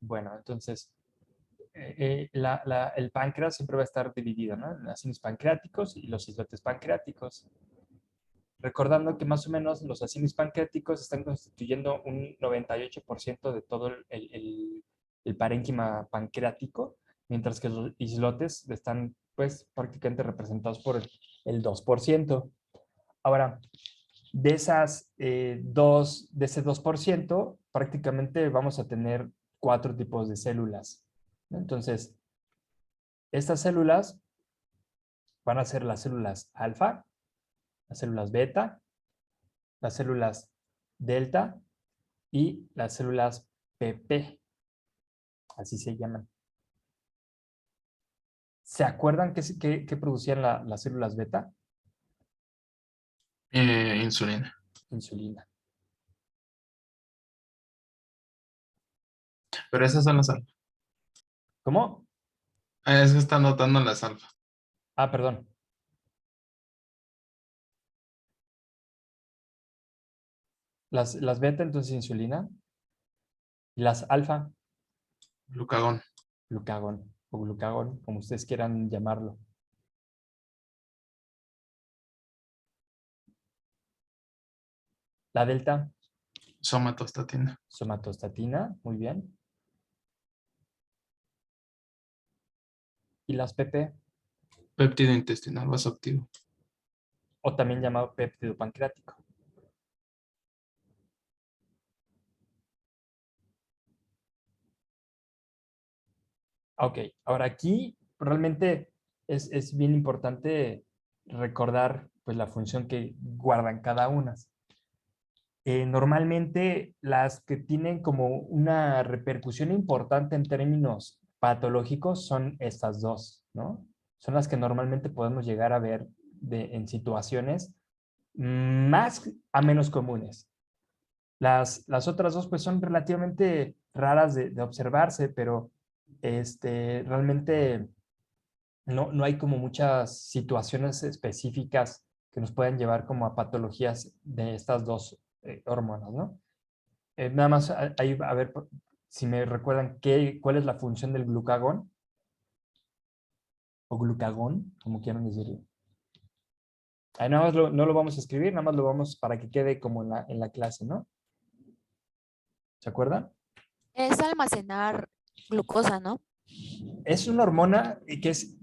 Bueno, entonces, el páncreas siempre va a estar dividido, ¿no? En acinos pancreáticos y los islotes pancreáticos. Recordando que más o menos los acinos pancreáticos están constituyendo un 98% de todo el parénquima pancreático, mientras que los islotes están pues prácticamente representados por el 2%. Ahora, de ese 2%, prácticamente vamos a tener 4 tipos de células, ¿no? Entonces, estas células van a ser las células alfa, las células beta, las células delta y las células PP, así se llaman. ¿Se acuerdan qué producían las células beta? Insulina. Insulina. Pero esas son las alfa. ¿Cómo? Eso está anotando las alfa. Ah, perdón. Las beta, entonces insulina. Y las alfa, Glucagón. glucagón o glucagón, como ustedes quieran llamarlo. La delta, Somatostatina. somatostatina, muy bien. Y las PP, Péptido intestinal vasoactivo. o también llamado péptido pancreático. Ok, ahora aquí realmente es bien importante recordar pues, la función que guardan cada una. Normalmente las que tienen como una repercusión importante en términos patológicos son estas dos, ¿no? Son las que normalmente podemos llegar a ver en situaciones más a menos comunes. Las otras dos pues son relativamente raras de observarse, pero realmente no hay como muchas situaciones específicas que nos puedan llevar como a patologías de estas dos hormonas, ¿no? Nada más ahí a ver si me recuerdan cuál es la función del glucagón o glucagón, como quieran decirlo. Ahí nada más no lo vamos a escribir, nada más lo vamos para que quede como en la clase, ¿no? ¿Se acuerdan? Es almacenar glucosa, ¿no? Es una hormona que es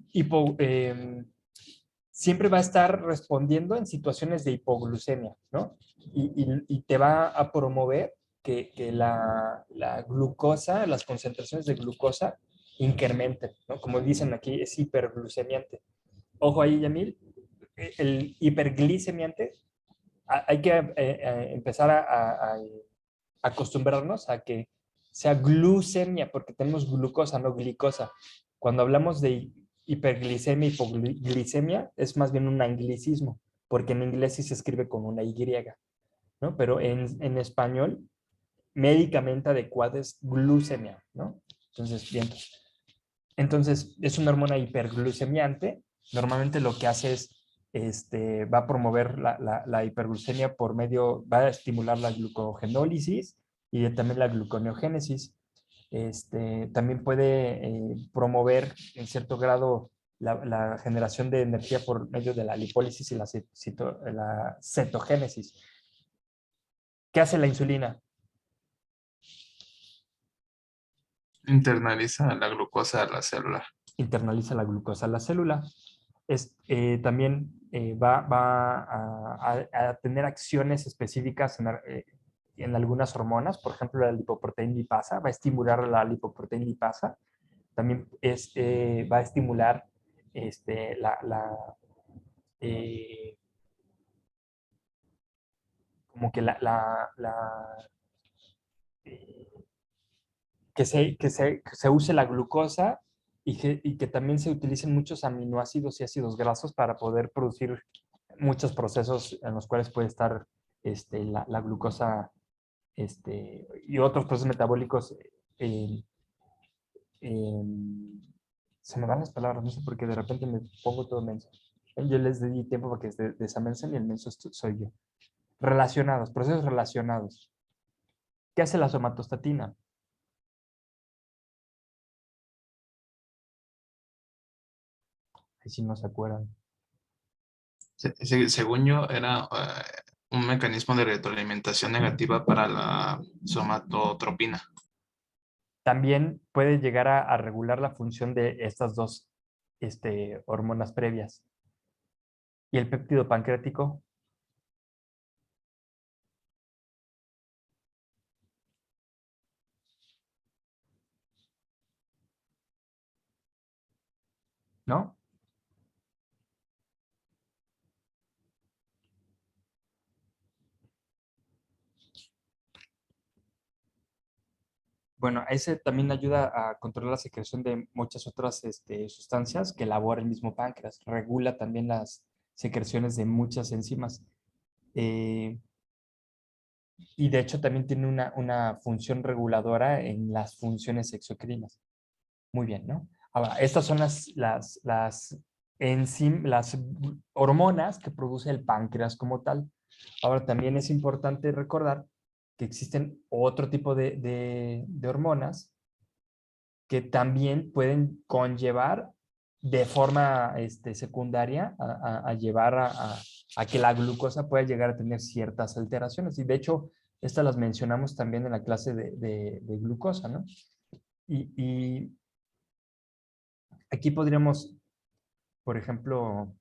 siempre va a estar respondiendo en situaciones de hipoglucemia, ¿no? Y te va a promover que la glucosa, las concentraciones de glucosa incrementen, ¿no? Como dicen aquí, es hiperglucemiante. Ojo ahí, Yamil, el hiperglicemiante, hay que empezar a acostumbrarnos a que sea glucemia, porque tenemos glucosa, no glicosa. Cuando hablamos de hiperglicemia, hipoglicemia, es más bien un anglicismo, porque en inglés sí se escribe con una Y, ¿no? Pero en español, médicamente adecuado es glucemia, ¿no? Entonces, bien. Entonces, es una hormona hiperglucemiante. Normalmente lo que hace es, va a promover la hiperglucemia por medio, va a estimular la glucogenólisis y también la gluconeogénesis. También puede promover en cierto grado la generación de energía por medio de la lipólisis y la cetogénesis. ¿Qué hace la insulina? Internaliza la glucosa a la célula. Internaliza la glucosa a la célula. También va a tener acciones específicas en algunas hormonas, por ejemplo, la lipoproteína lipasa, va a estimular la lipoproteína lipasa, también va a estimular eh, como que eh, que se use la glucosa y que también se utilicen muchos aminoácidos y ácidos grasos para poder producir muchos procesos en los cuales puede estar la glucosa y otros procesos metabólicos. eh, eh, Se me van las palabras, no sé por qué de repente me pongo todo menso. Yo les di tiempo para que se desamensen y el menso soy yo. Relacionados, procesos relacionados. ¿Qué hace la somatostatina? si no se acuerdan. Según yo, era un mecanismo de retroalimentación negativa para la somatotropina. También puede llegar a regular la función de estas dos hormonas previas. ¿Y el péptido pancreático? ¿No? Bueno, ese también ayuda a controlar la secreción de muchas otras sustancias que elabora el mismo páncreas. Regula también las secreciones de muchas enzimas. Eh, y de hecho también tiene una función reguladora en las funciones exocrinas. Muy bien, ¿no? Ahora, estas son las hormonas que produce el páncreas como tal. Ahora, también es importante recordar que existen otro tipo de hormonas que también pueden conllevar de forma secundaria a llevar a que la glucosa pueda llegar a tener ciertas alteraciones. Y de hecho, estas las mencionamos también en la clase de glucosa, ¿no? Y aquí podríamos, por ejemplo,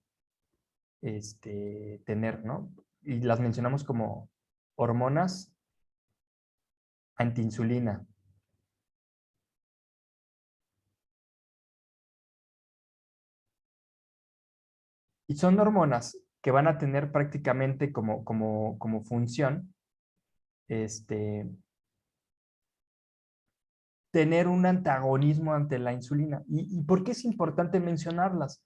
tener, ¿no? Y las mencionamos como hormonas antiinsulina. Y son hormonas que van a tener prácticamente como función tener un antagonismo ante la insulina. ¿Y por qué es importante mencionarlas?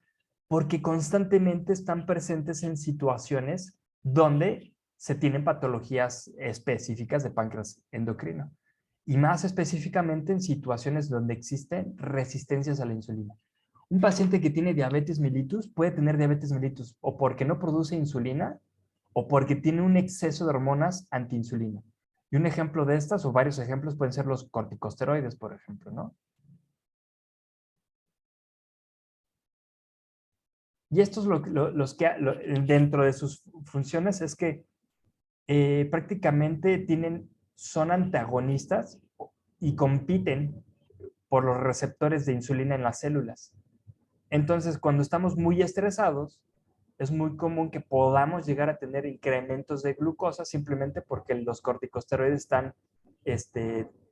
Porque constantemente están presentes en situaciones donde se tienen patologías específicas de páncreas endocrino. Y más específicamente en situaciones donde existen resistencias a la insulina. Un paciente que tiene diabetes mellitus puede tener diabetes mellitus o porque no produce insulina o porque tiene un exceso de hormonas antiinsulina. Y un ejemplo de estas, o varios ejemplos, pueden ser los corticosteroides, por ejemplo, ¿no? Y estos los que dentro de sus funciones es que prácticamente son antagonistas y compiten por los receptores de insulina en las células. Entonces, cuando estamos muy estresados, es muy común que podamos llegar a tener incrementos de glucosa simplemente porque los corticosteroides están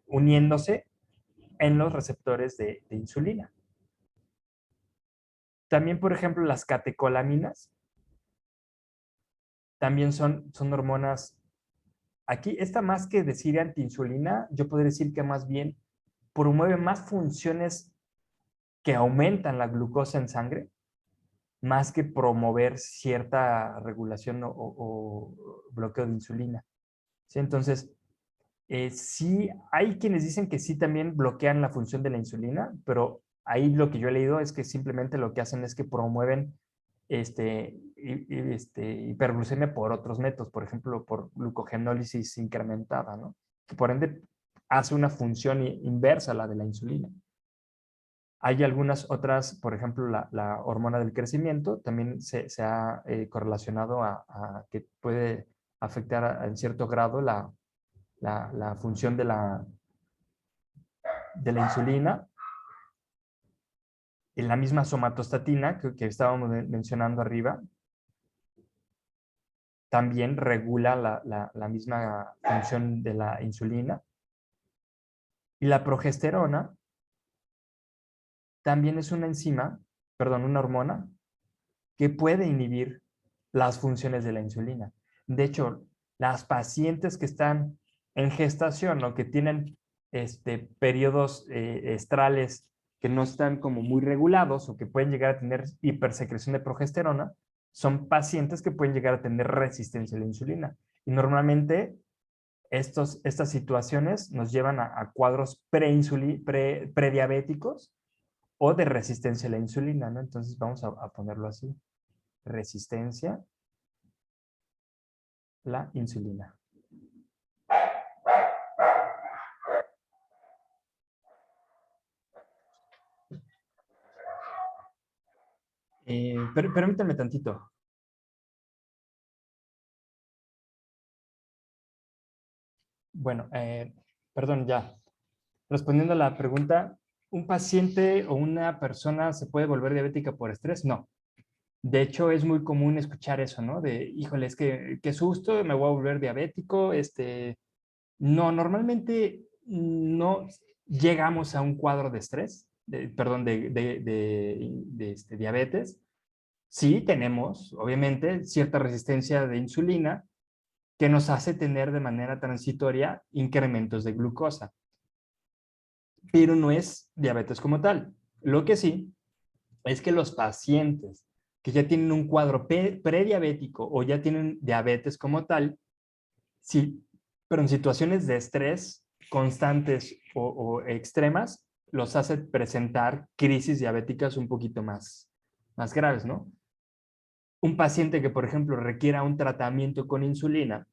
uniéndose en los receptores de insulina. También, por ejemplo, las catecolaminas también son hormonas. Aquí, esta más que decir antiinsulina, yo podría decir que más bien promueve más funciones que aumentan la glucosa en sangre, más que promover cierta regulación o bloqueo de insulina. ¿Sí? Entonces, sí, hay quienes dicen que sí también bloquean la función de la insulina, pero ahí lo que yo he leído es que simplemente lo que hacen es que promueven hiperglucemia por otros métodos, por ejemplo, por glucogenólisis incrementada, ¿no? Que por ende hace una función inversa a la de la insulina. Hay algunas otras, por ejemplo, la hormona del crecimiento también se ha correlacionado a que puede afectar en cierto grado la función de la insulina. En la misma somatostatina que estábamos mencionando arriba, también regula la misma función de la insulina. Y la progesterona también es una enzima, perdón, una hormona que puede inhibir las funciones de la insulina. De hecho, las pacientes que están en gestación o que tienen periodos estrales que no están como muy regulados o que pueden llegar a tener hipersecreción de progesterona, son pacientes que pueden llegar a tener resistencia a la insulina. Y normalmente estas situaciones nos llevan a cuadros prediabéticos o de resistencia a la insulina, ¿no? Entonces vamos a ponerlo así. Resistencia a la insulina. Permítame tantito. Bueno, perdón, ya. Respondiendo a la pregunta, ¿un paciente o una persona se puede volver diabética por estrés? No. De hecho, es muy común escuchar eso, ¿no? De, híjole, es que qué susto, me voy a volver diabético. No, normalmente no llegamos a un cuadro de estrés, perdón, de diabetes. Sí tenemos, obviamente, cierta resistencia de insulina que nos hace tener de manera transitoria incrementos de glucosa, pero no es diabetes como tal. Lo que sí es que los pacientes que ya tienen un cuadro prediabético o ya tienen diabetes como tal, sí, pero en situaciones de estrés constantes o extremas, los hace presentar crisis diabéticas un poquito más graves, ¿no? Un paciente que, por ejemplo, requiera un tratamiento con insulina,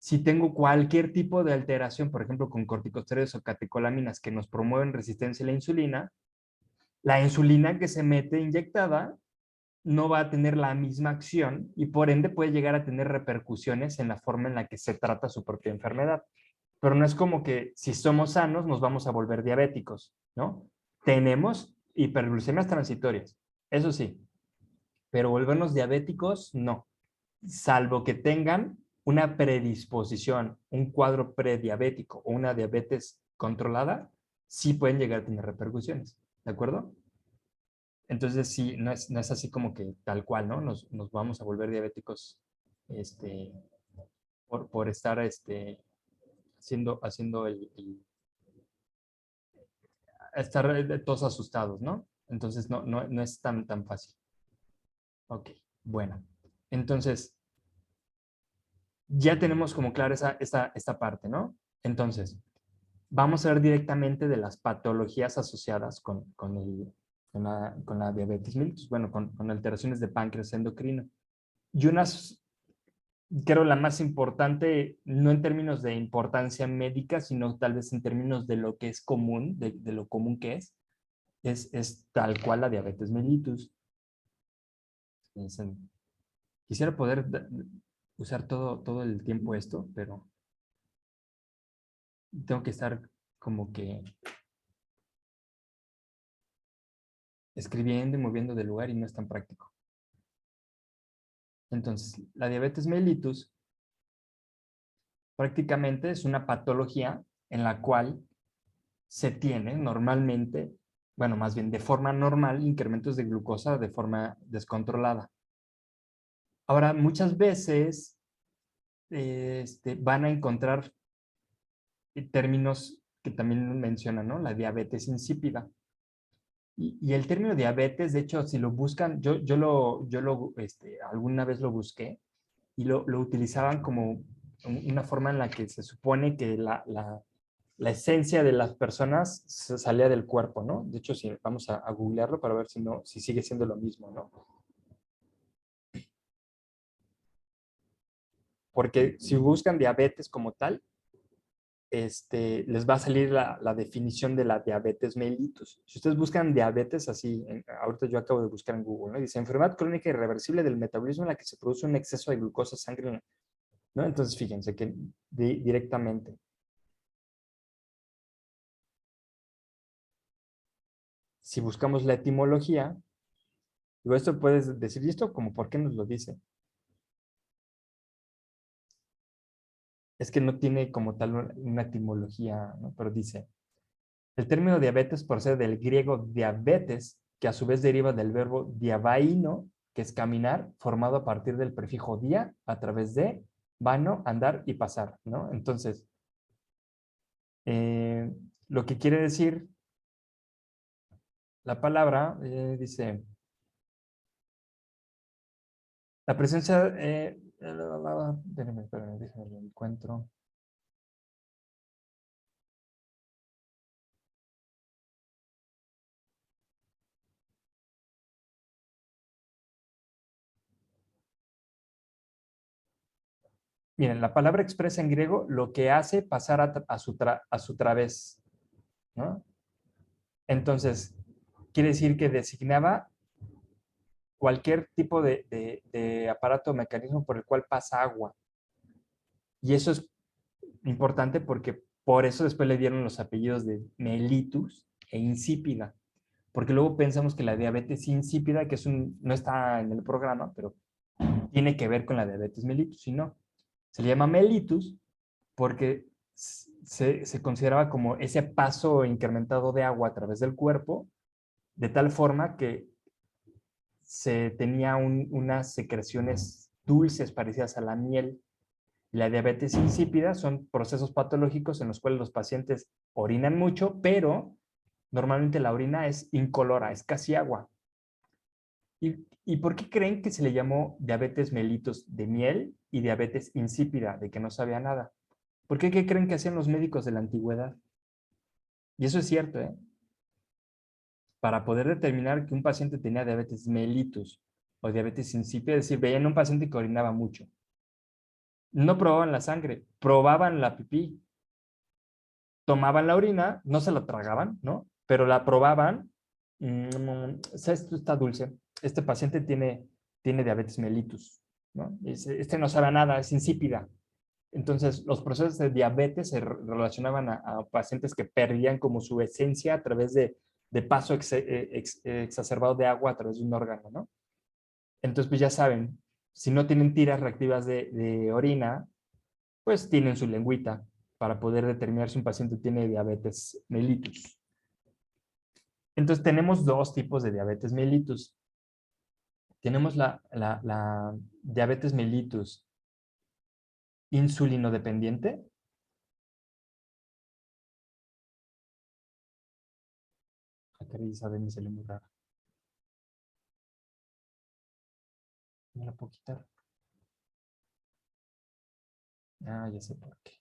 si tengo cualquier tipo de alteración, por ejemplo, con corticosteroides o catecolaminas que nos promueven resistencia a la insulina que se mete inyectada no va a tener la misma acción y por ende puede llegar a tener repercusiones en la forma en la que se trata su propia enfermedad. Pero no es como que si somos sanos nos vamos a volver diabéticos, ¿no? Tenemos hiperglucemias transitorias, eso sí, pero volvernos diabéticos, no. Salvo que tengan una predisposición, un cuadro prediabético o una diabetes controlada, sí pueden llegar a tener repercusiones, ¿de acuerdo? Entonces, sí, no es así como que tal cual, ¿no? Nos vamos a volver diabéticos este, por estar haciendo estar todos asustados, ¿no? Entonces, no es tan fácil. Ok, bueno. Entonces, ya tenemos como clara esta parte, ¿no? Entonces, vamos a ver directamente de las patologías asociadas con la diabetes mellitus, bueno, con alteraciones de páncreas endocrino. Y unas, creo la más importante, no en términos de importancia médica, sino tal vez en términos de lo que es común, de lo común que es tal cual la diabetes mellitus. Quisiera poder usar todo el tiempo esto, pero tengo que estar como que escribiendo y moviendo de lugar y no es tan práctico. Entonces, la diabetes mellitus prácticamente es una patología en la cual se tiene normalmente, bueno, más bien de forma normal, incrementos de glucosa de forma descontrolada. Ahora, muchas veces van a encontrar términos que también mencionan, ¿no? La diabetes insípida. Y el término diabetes, de hecho, si lo buscan, alguna vez lo busqué y lo utilizaban como una forma en la que se supone que la esencia de las personas se salía del cuerpo, ¿no? De hecho, sí, vamos a googlearlo para ver si sigue siendo lo mismo, ¿no? Porque si buscan diabetes como tal, les va a salir la definición de la diabetes mellitus. Si ustedes buscan diabetes así, ahorita yo acabo de buscar en Google, ¿no? Dice, enfermedad crónica irreversible del metabolismo en la que se produce un exceso de glucosa en sangre, ¿no? Entonces, fíjense que directamente. Si buscamos la etimología, digo, esto puedes decir, ¿y esto como por qué nos lo dice? Es que no tiene como tal una etimología, ¿no? Pero dice, el término diabetes procede del griego diabetes, que a su vez deriva del verbo diabaino, que es caminar, formado a partir del prefijo dia, a través de vano, andar y pasar, ¿no? Entonces, lo que quiere decir la palabra, dice, la presencia, espérenme, déjenme lo encuentro. Miren, la palabra expresa en griego lo que hace pasar a su través, ¿no? Entonces, quiere decir que designaba cualquier tipo de aparato o mecanismo por el cual pasa agua. Y eso es importante porque por eso después le dieron los apellidos de mellitus e insípida. Porque luego pensamos que la diabetes insípida, que no está en el programa, pero tiene que ver con la diabetes mellitus, y no. Se le llama mellitus porque se consideraba como ese paso incrementado de agua a través del cuerpo, de tal forma que se tenía unas secreciones dulces parecidas a la miel. La diabetes insípida son procesos patológicos en los cuales los pacientes orinan mucho, pero normalmente la orina es incolora, es casi agua. ¿Y por qué creen que se le llamó diabetes mellitus de miel y diabetes insípida, de que no sabía nada? ¿Por qué creen que hacían los médicos de la antigüedad? Y eso es cierto, ¿eh? Para poder determinar que un paciente tenía diabetes mellitus o diabetes insípida, es decir, veían a un paciente que orinaba mucho. No probaban la sangre, probaban la pipí. Tomaban la orina, no se la tragaban, ¿no? Pero la probaban. Esto está dulce. Este paciente tiene diabetes mellitus, ¿no? Este no sabe nada, es insípida. Entonces, los procesos de diabetes se relacionaban a pacientes que perdían como su esencia a través de paso exacerbado de agua a través de un órgano, ¿no? Entonces, pues ya saben, si no tienen tiras reactivas de orina, pues tienen su lengüita para poder determinar si un paciente tiene diabetes mellitus. Entonces, tenemos dos tipos de diabetes mellitus. Tenemos la diabetes mellitus insulino dependiente. Acá Isabel me salió muy rara. ¿Me la puedo quitar? Ah, ya sé por qué.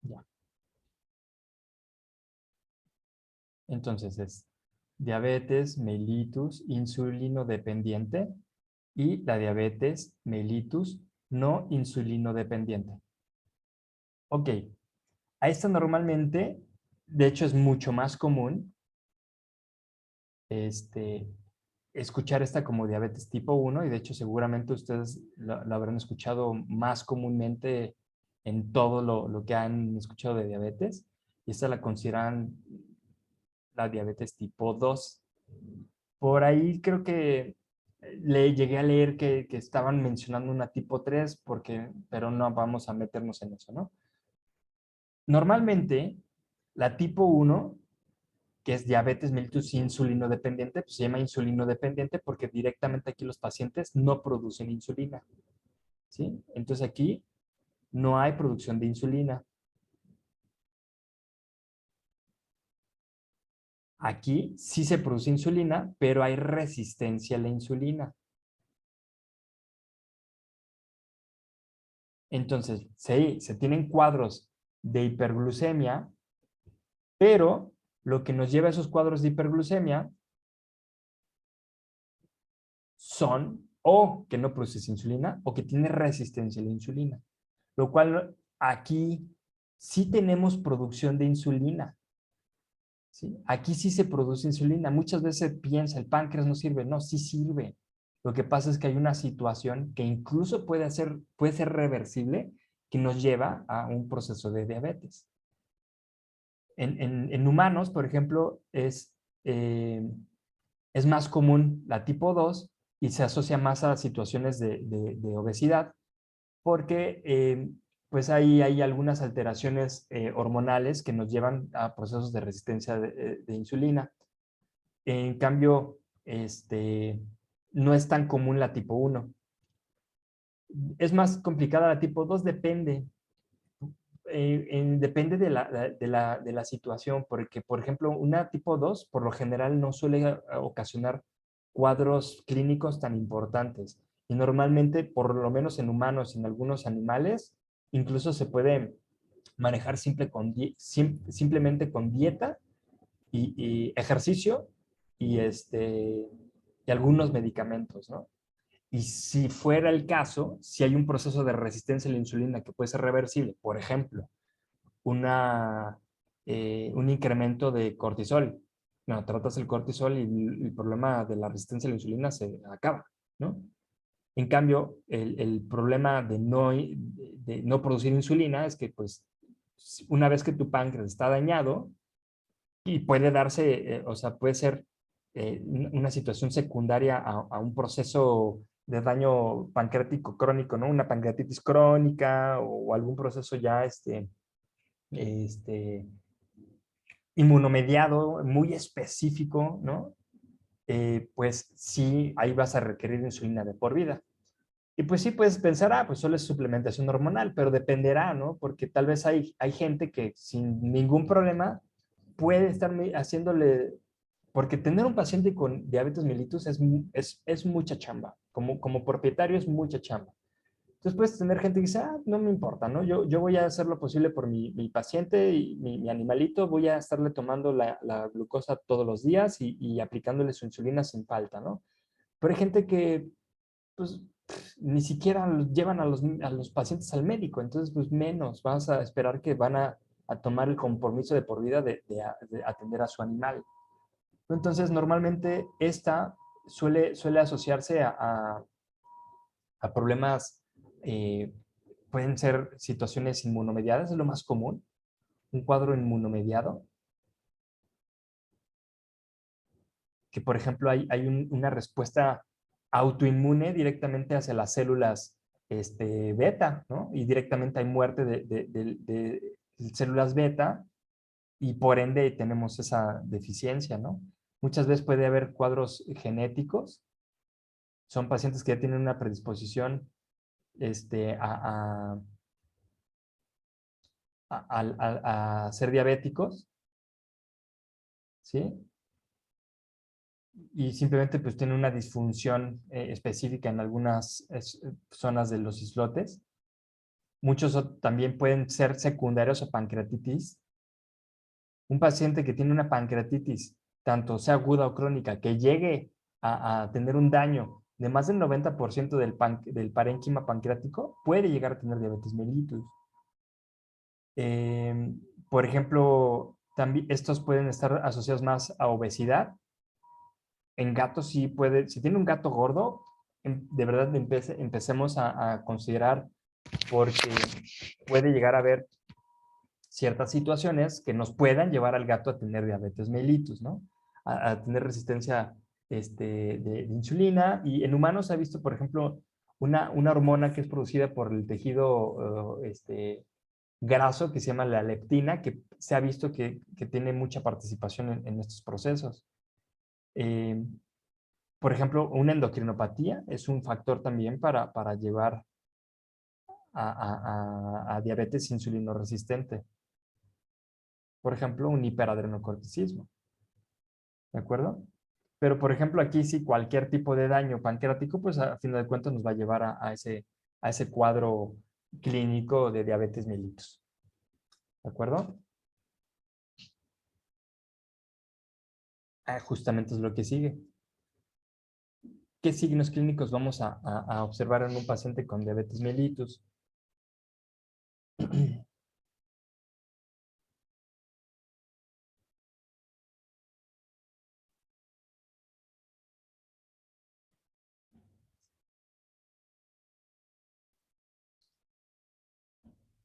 Ya. Entonces es diabetes mellitus insulino dependiente y la diabetes mellitus no insulino dependiente. Ok, a esta normalmente, de hecho es mucho más común escuchar esta como diabetes tipo 1 y de hecho seguramente ustedes lo habrán escuchado más comúnmente en todo lo que han escuchado de diabetes y esta la consideran la diabetes tipo 2. Por ahí creo que le llegué a leer que estaban mencionando una tipo 3 pero no vamos a meternos en eso, ¿no? Normalmente la tipo 1 que es diabetes mellitus insulino dependiente, pues se llama insulino dependiente porque directamente aquí los pacientes no producen insulina, ¿sí? Entonces aquí no hay producción de insulina. Aquí sí se produce insulina, pero hay resistencia a la insulina. Entonces, sí, se tienen cuadros de hiperglucemia, pero lo que nos lleva a esos cuadros de hiperglucemia son o que no produces insulina o que tiene resistencia a la insulina. Lo cual aquí sí tenemos producción de insulina. ¿Sí? Aquí sí se produce insulina. Muchas veces piensa, el páncreas no sirve. No, sí sirve. Lo que pasa es que hay una situación que incluso puede ser reversible que nos lleva a un proceso de diabetes. En humanos, por ejemplo, es más común la tipo 2 y se asocia más a situaciones de obesidad porque pues hay algunas alteraciones hormonales que nos llevan a procesos de resistencia de insulina. En cambio, no es tan común la tipo 1. Es más complicada la tipo 2, depende. Depende de la situación, porque, por ejemplo, una tipo 2 por lo general no suele ocasionar cuadros clínicos tan importantes. Y normalmente, por lo menos en humanos y en algunos animales, incluso se puede manejar simplemente con dieta y ejercicio y algunos medicamentos, ¿no? Y si fuera el caso, si hay un proceso de resistencia a la insulina que puede ser reversible, por ejemplo, un incremento de cortisol. No, tratas el cortisol y el problema de la resistencia a la insulina se acaba, ¿no? En cambio, el problema de no producir insulina es que, pues, una vez que tu páncreas está dañado, y puede darse, o sea, puede ser una situación secundaria a un proceso de daño pancreático crónico, ¿no? Una pancreatitis crónica o algún proceso ya este, inmunomediado, muy específico, ¿no? Pues sí, ahí vas a requerir insulina de por vida. Y pues sí, puedes pensar, pues solo es suplementación hormonal, pero dependerá, ¿no? Porque tal vez hay gente que sin ningún problema puede estar haciéndole, porque tener un paciente con diabetes mellitus es mucha chamba, como propietario es mucha chamba. Entonces puedes tener gente que dice, no me importa, ¿no? Yo voy a hacer lo posible por mi paciente y mi animalito, voy a estarle tomando la glucosa todos los días y aplicándole su insulina sin falta, ¿no? Pero hay gente que, pues, ni siquiera llevan a los pacientes al médico, entonces, pues, menos vas a esperar que van a tomar el compromiso de por vida de atender a su animal. Entonces, normalmente esta suele asociarse a problemas, eh, pueden ser situaciones inmunomediadas, es lo más común, un cuadro inmunomediado, que por ejemplo hay una respuesta autoinmune directamente hacia las células beta, ¿no? Y directamente hay muerte de células beta y por ende tenemos esa deficiencia, ¿no? Muchas veces puede haber cuadros genéticos, son pacientes que ya tienen una predisposición a a ser diabéticos, ¿sí? Y simplemente pues tiene una disfunción específica en algunas zonas de los islotes. Muchos también pueden ser secundarios a pancreatitis. Un paciente que tiene una pancreatitis, tanto sea aguda o crónica, que llegue a tener un daño de más del 90% del parénquima pancreático, puede llegar a tener diabetes mellitus. Eh, por ejemplo, también estos pueden estar asociados más a obesidad. En gatos sí puede, si tiene un gato gordo, de verdad empecemos a considerar porque puede llegar a haber ciertas situaciones que nos puedan llevar al gato a tener diabetes mellitus, ¿no? A tener resistencia de insulina. Y en humanos se ha visto, por ejemplo, una hormona que es producida por el tejido graso que se llama la leptina, que se ha visto que tiene mucha participación en estos procesos. Eh, por ejemplo, una endocrinopatía es un factor también para llevar a diabetes insulinoresistente. Por ejemplo, un hiperadrenocorticismo. ¿De acuerdo? Pero, por ejemplo, aquí sí cualquier tipo de daño pancreático, pues a fin de cuentas nos va a llevar a ese cuadro clínico de diabetes mellitus. ¿De acuerdo? Justamente es lo que sigue. ¿Qué signos clínicos vamos a observar en un paciente con diabetes mellitus?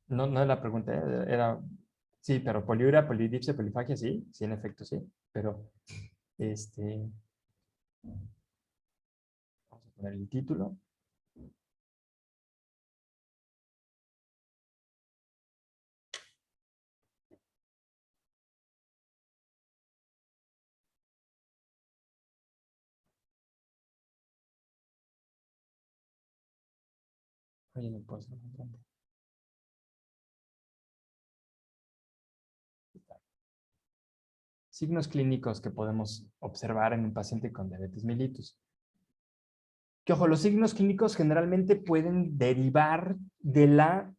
No, no es la pregunta, era, sí, pero poliuria, polidipsia, polifagia, sí, sí, en efecto, sí, pero, este, vamos a poner el título. Oye, no puedo hacer más grande. Signos clínicos que podemos observar en un paciente con diabetes mellitus. Que ojo, los signos clínicos generalmente pueden derivar de la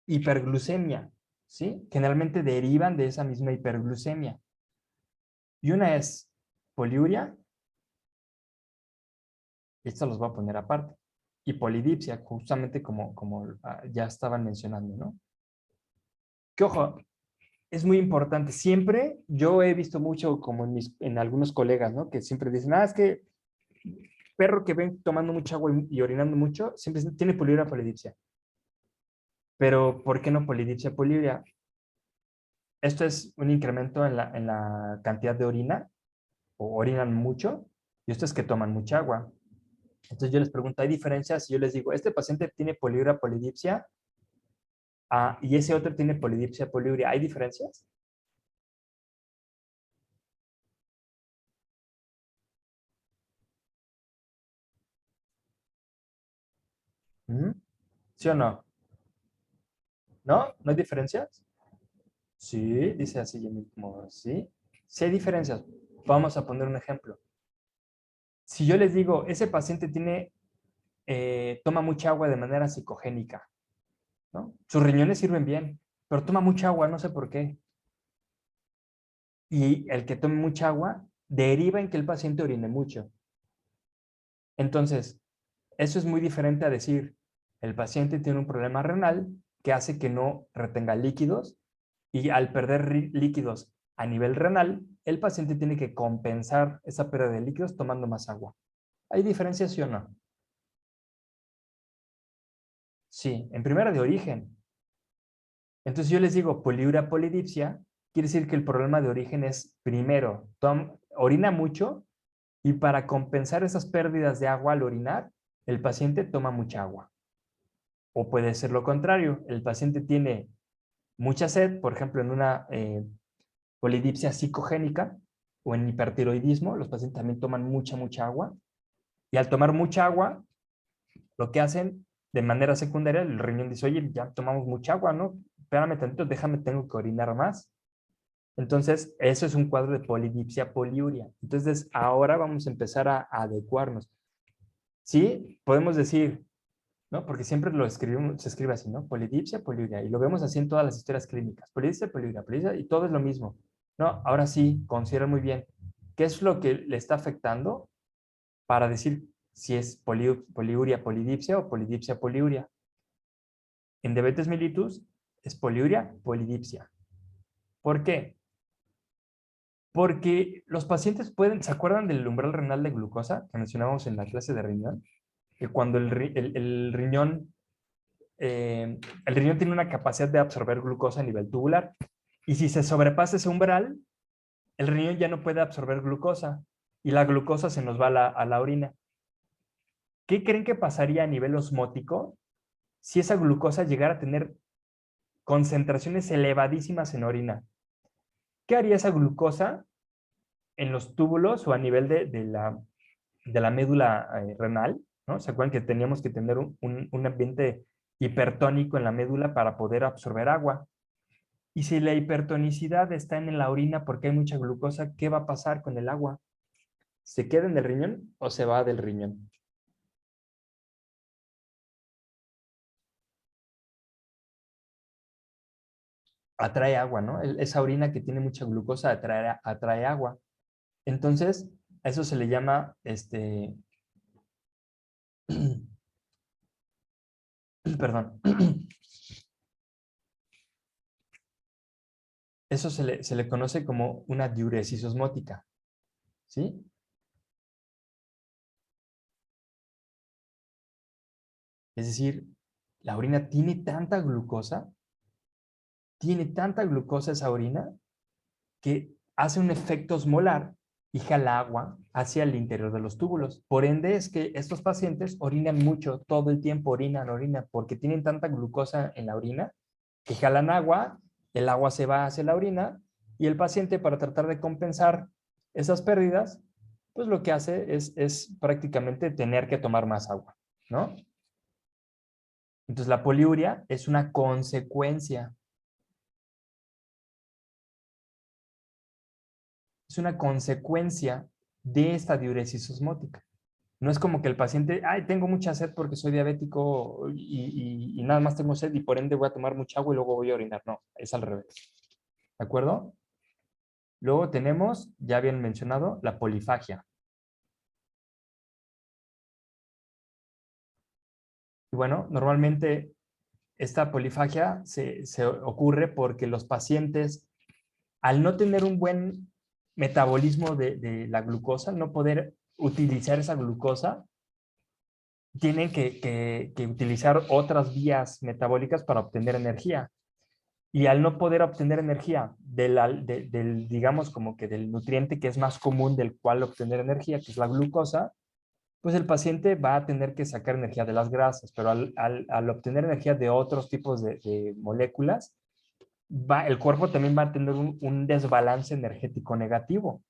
hiperglucemia, ¿sí? Generalmente derivan de esa misma hiperglucemia. Y una es poliuria, esto los voy a poner aparte, y polidipsia, justamente como ya estaban mencionando, ¿no? Que ojo, es muy importante. Siempre yo he visto mucho como en algunos colegas, ¿no? Que siempre dicen, es que perro que ven tomando mucha agua y orinando mucho, siempre tiene poliuria polidipsia. Pero, ¿por qué no polidipsia poliuria? Esto es un incremento en la cantidad de orina, o orinan mucho, y esto es que toman mucha agua. Entonces yo les pregunto, ¿hay diferencias? Y yo les digo, este paciente tiene poliuria polidipsia, y ese otro tiene polidipsia poliuria. ¿Hay diferencias? ¿Mm? ¿Sí o no? ¿No? ¿No hay diferencias? Sí, dice así mismo, sí. Sí hay diferencias. Vamos a poner un ejemplo. Si yo les digo, ese paciente toma mucha agua de manera psicogénica, ¿no? Sus riñones sirven bien, pero toma mucha agua, no sé por qué. Y el que tome mucha agua deriva en que el paciente orine mucho. Entonces, eso es muy diferente a decir, el paciente tiene un problema renal que hace que no retenga líquidos y al perder líquidos a nivel renal, el paciente tiene que compensar esa pérdida de líquidos tomando más agua. ¿Hay diferencias, sí o no? Sí, en primera de origen. Entonces yo les digo poliuria polidipsia, quiere decir que el problema de origen es primero, orina mucho y para compensar esas pérdidas de agua al orinar, el paciente toma mucha agua. O puede ser lo contrario, el paciente tiene mucha sed, por ejemplo, en una polidipsia psicogénica o en hipertiroidismo, los pacientes también toman mucha agua. Y al tomar mucha agua, lo que hacen de manera secundaria, el riñón dice, oye, ya tomamos mucha agua, ¿no? Espérame tantito, déjame, tengo que orinar más. Entonces, eso es un cuadro de polidipsia poliuria. Entonces, ahora vamos a empezar a adecuarnos. Sí, podemos decir, ¿no? Porque siempre lo escribimos, se escribe así, ¿no? Polidipsia, poliuria. Y lo vemos así en todas las historias clínicas. Polidipsia, poliuria, polidipsia, y todo es lo mismo. No, ahora sí, consideren muy bien qué es lo que le está afectando para decir si es poliuria, polidipsia o polidipsia, poliuria. En diabetes mellitus es poliuria, polidipsia. ¿Por qué? Porque los pacientes ¿se acuerdan del umbral renal de glucosa que mencionábamos en la clase de riñón? Que cuando el riñón tiene una capacidad de absorber glucosa a nivel tubular. Y si se sobrepasa ese umbral, el riñón ya no puede absorber glucosa y la glucosa se nos va a la orina. ¿Qué creen que pasaría a nivel osmótico si esa glucosa llegara a tener concentraciones elevadísimas en orina? ¿Qué haría esa glucosa en los túbulos o a nivel de la médula renal? ¿No? ¿Se acuerdan que teníamos que tener un ambiente hipertónico en la médula para poder absorber agua? Y si la hipertonicidad está en la orina porque hay mucha glucosa, ¿qué va a pasar con el agua? ¿Se queda en el riñón o se va del riñón? Atrae agua, ¿no? Esa orina que tiene mucha glucosa atrae agua. Entonces, a eso se le llama, perdón, eso se le conoce como una diuresis osmótica, ¿sí? Es decir, la orina tiene tanta glucosa esa orina, que hace un efecto osmolar y jala agua hacia el interior de los túbulos. Por ende, es que estos pacientes orinan mucho, todo el tiempo orinan, porque tienen tanta glucosa en la orina que jalan agua, el agua se va hacia la orina y el paciente, para tratar de compensar esas pérdidas, pues lo que hace es prácticamente tener que tomar más agua, ¿no? Entonces la poliuria es una consecuencia. Es una consecuencia de esta diuresis osmótica. No es como que el paciente, ay, tengo mucha sed porque soy diabético y nada más tengo sed y por ende voy a tomar mucha agua y luego voy a orinar. No, es al revés. ¿De acuerdo? Luego tenemos, ya habían mencionado, la polifagia. Y bueno, normalmente esta polifagia se ocurre porque los pacientes, al no tener un buen metabolismo de la glucosa, no poder utilizar esa glucosa, tienen que utilizar otras vías metabólicas para obtener energía. Y al no poder obtener energía del, digamos, como que del nutriente que es más común del cual obtener energía, que es la glucosa, pues el paciente va a tener que sacar energía de las grasas, pero al obtener energía de otros tipos de moléculas, el cuerpo también va a tener un desbalance energético negativo.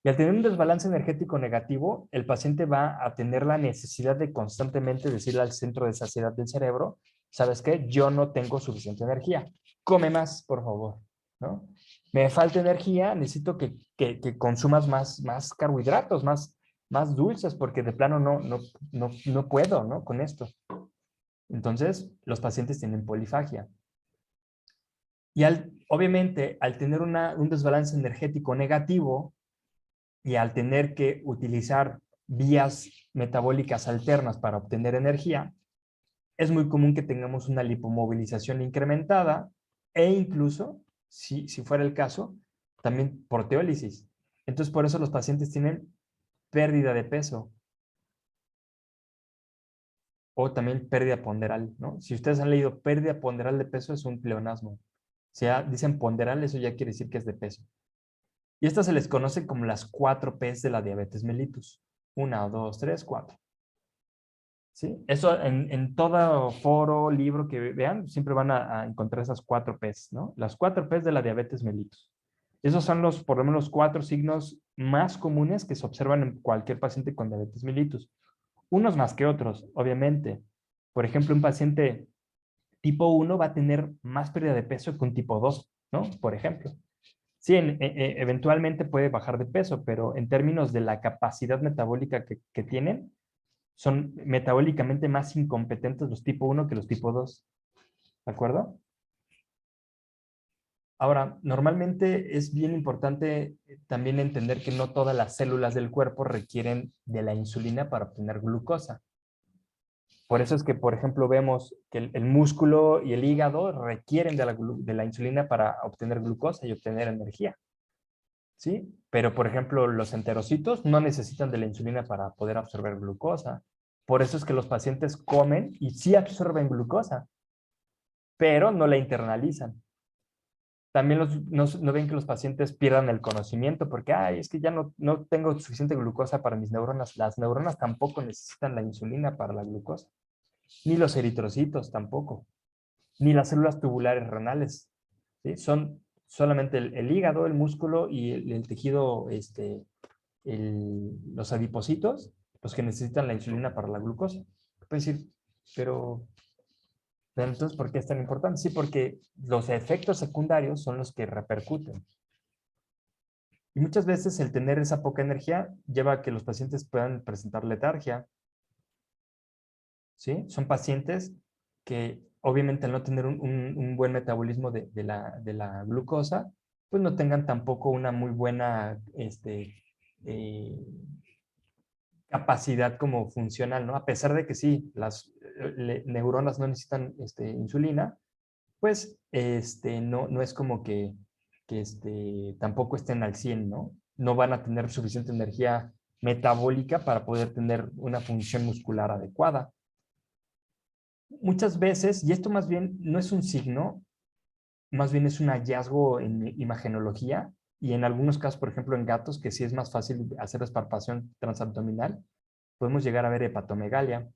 Y al tener un desbalance energético negativo, el paciente va a tener la necesidad de constantemente decirle al centro de saciedad del cerebro, ¿sabes qué? Yo no tengo suficiente energía. Come más, por favor, ¿no? Me falta energía, necesito que consumas más carbohidratos, más dulces, porque de plano no puedo, ¿no? Con esto. Entonces, los pacientes tienen polifagia. Y obviamente, al tener un desbalance energético negativo, y al tener que utilizar vías metabólicas alternas para obtener energía, es muy común que tengamos una lipomovilización incrementada e incluso, si fuera el caso, también proteólisis. Entonces, por eso los pacientes tienen pérdida de peso o también pérdida ponderal, ¿no? Si ustedes han leído pérdida ponderal de peso, es un pleonasmo. Si dicen ponderal, eso ya quiere decir que es de peso. Y estas se les conoce como las 4 P's de la diabetes mellitus. 1, 2, 3, 4. ¿Sí? Eso en todo foro, libro que vean, siempre van a encontrar esas 4 P's, ¿no? Las 4 P's de la diabetes mellitus. Esos son por lo menos 4 signos más comunes que se observan en cualquier paciente con diabetes mellitus. Unos más que otros, obviamente. Por ejemplo, un paciente tipo 1 va a tener más pérdida de peso que un tipo 2, ¿no? Por ejemplo. Sí, eventualmente puede bajar de peso, pero en términos de la capacidad metabólica que tienen, son metabólicamente más incompetentes los tipo 1 que los tipo 2. ¿De acuerdo? Ahora, normalmente es bien importante también entender que no todas las células del cuerpo requieren de la insulina para obtener glucosa. Por eso es que, por ejemplo, vemos que el músculo y el hígado requieren de la insulina para obtener glucosa y obtener energía. ¿Sí? Pero, por ejemplo, los enterocitos no necesitan de la insulina para poder absorber glucosa. Por eso es que los pacientes comen y sí absorben glucosa, pero no la internalizan. También no ven que los pacientes pierdan el conocimiento porque, ay, es que ya no tengo suficiente glucosa para mis neuronas. Las neuronas tampoco necesitan la insulina para la glucosa, ni los eritrocitos tampoco, ni las células tubulares renales. ¿Sí? Son solamente el hígado, el músculo y el tejido, los adipocitos, los que necesitan la insulina para la glucosa. Puedes decir, pero entonces, ¿por qué es tan importante? Sí, porque los efectos secundarios son los que repercuten. Y muchas veces el tener esa poca energía lleva a que los pacientes puedan presentar letargia. ¿Sí? Son pacientes que obviamente al no tener un buen metabolismo de la glucosa, pues no tengan tampoco una muy buena eh, capacidad como funcional, ¿no? A pesar de que sí, las neuronas no necesitan insulina, pues no es como que tampoco estén al 100, ¿no? No van a tener suficiente energía metabólica para poder tener una función muscular adecuada. Muchas veces, y esto más bien no es un signo, más bien es un hallazgo en imagenología, y en algunos casos, por ejemplo, en gatos, que sí es más fácil hacer palpación transabdominal, podemos llegar a ver hepatomegalia.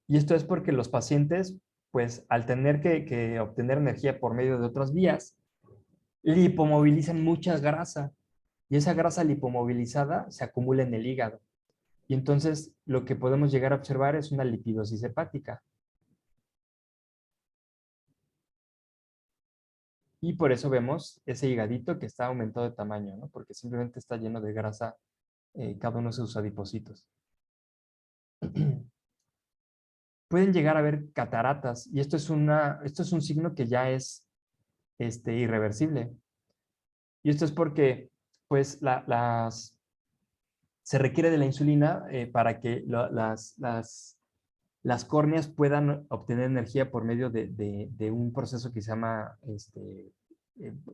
Y esto es porque los pacientes, pues al tener que obtener energía por medio de otras vías, lipomovilizan mucha grasa. Y esa grasa lipomovilizada se acumula en el hígado. Y entonces lo que podemos llegar a observar es una lipidosis hepática. Y por eso vemos ese hígadito que está aumentado de tamaño, ¿no? Porque simplemente está lleno de grasa cada uno de sus adipocitos. Pueden llegar a haber cataratas y esto es un signo que ya es irreversible. Y esto es porque pues se requiere de la insulina para que las córneas puedan obtener energía por medio de un proceso que se llama,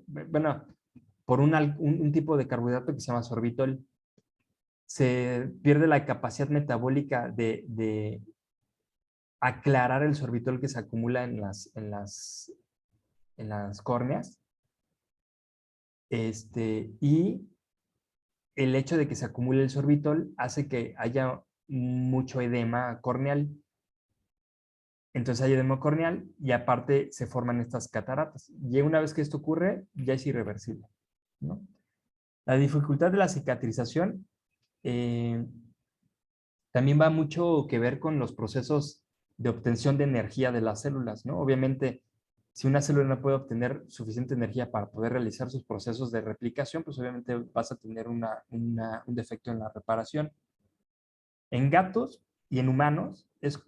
bueno, por un tipo de carbohidrato que se llama sorbitol. Se pierde la capacidad metabólica de aclarar el sorbitol que se acumula en las córneas. Y el hecho de que se acumule el sorbitol hace que haya mucho edema corneal. Entonces hay edema corneal y aparte se forman estas cataratas. Y una vez que esto ocurre, ya es irreversible, ¿no? La dificultad de la cicatrización también va mucho que ver con los procesos de obtención de energía de las células, ¿no? Obviamente, si una célula no puede obtener suficiente energía para poder realizar sus procesos de replicación, pues obviamente vas a tener un defecto en la reparación. En gatos y en humanos es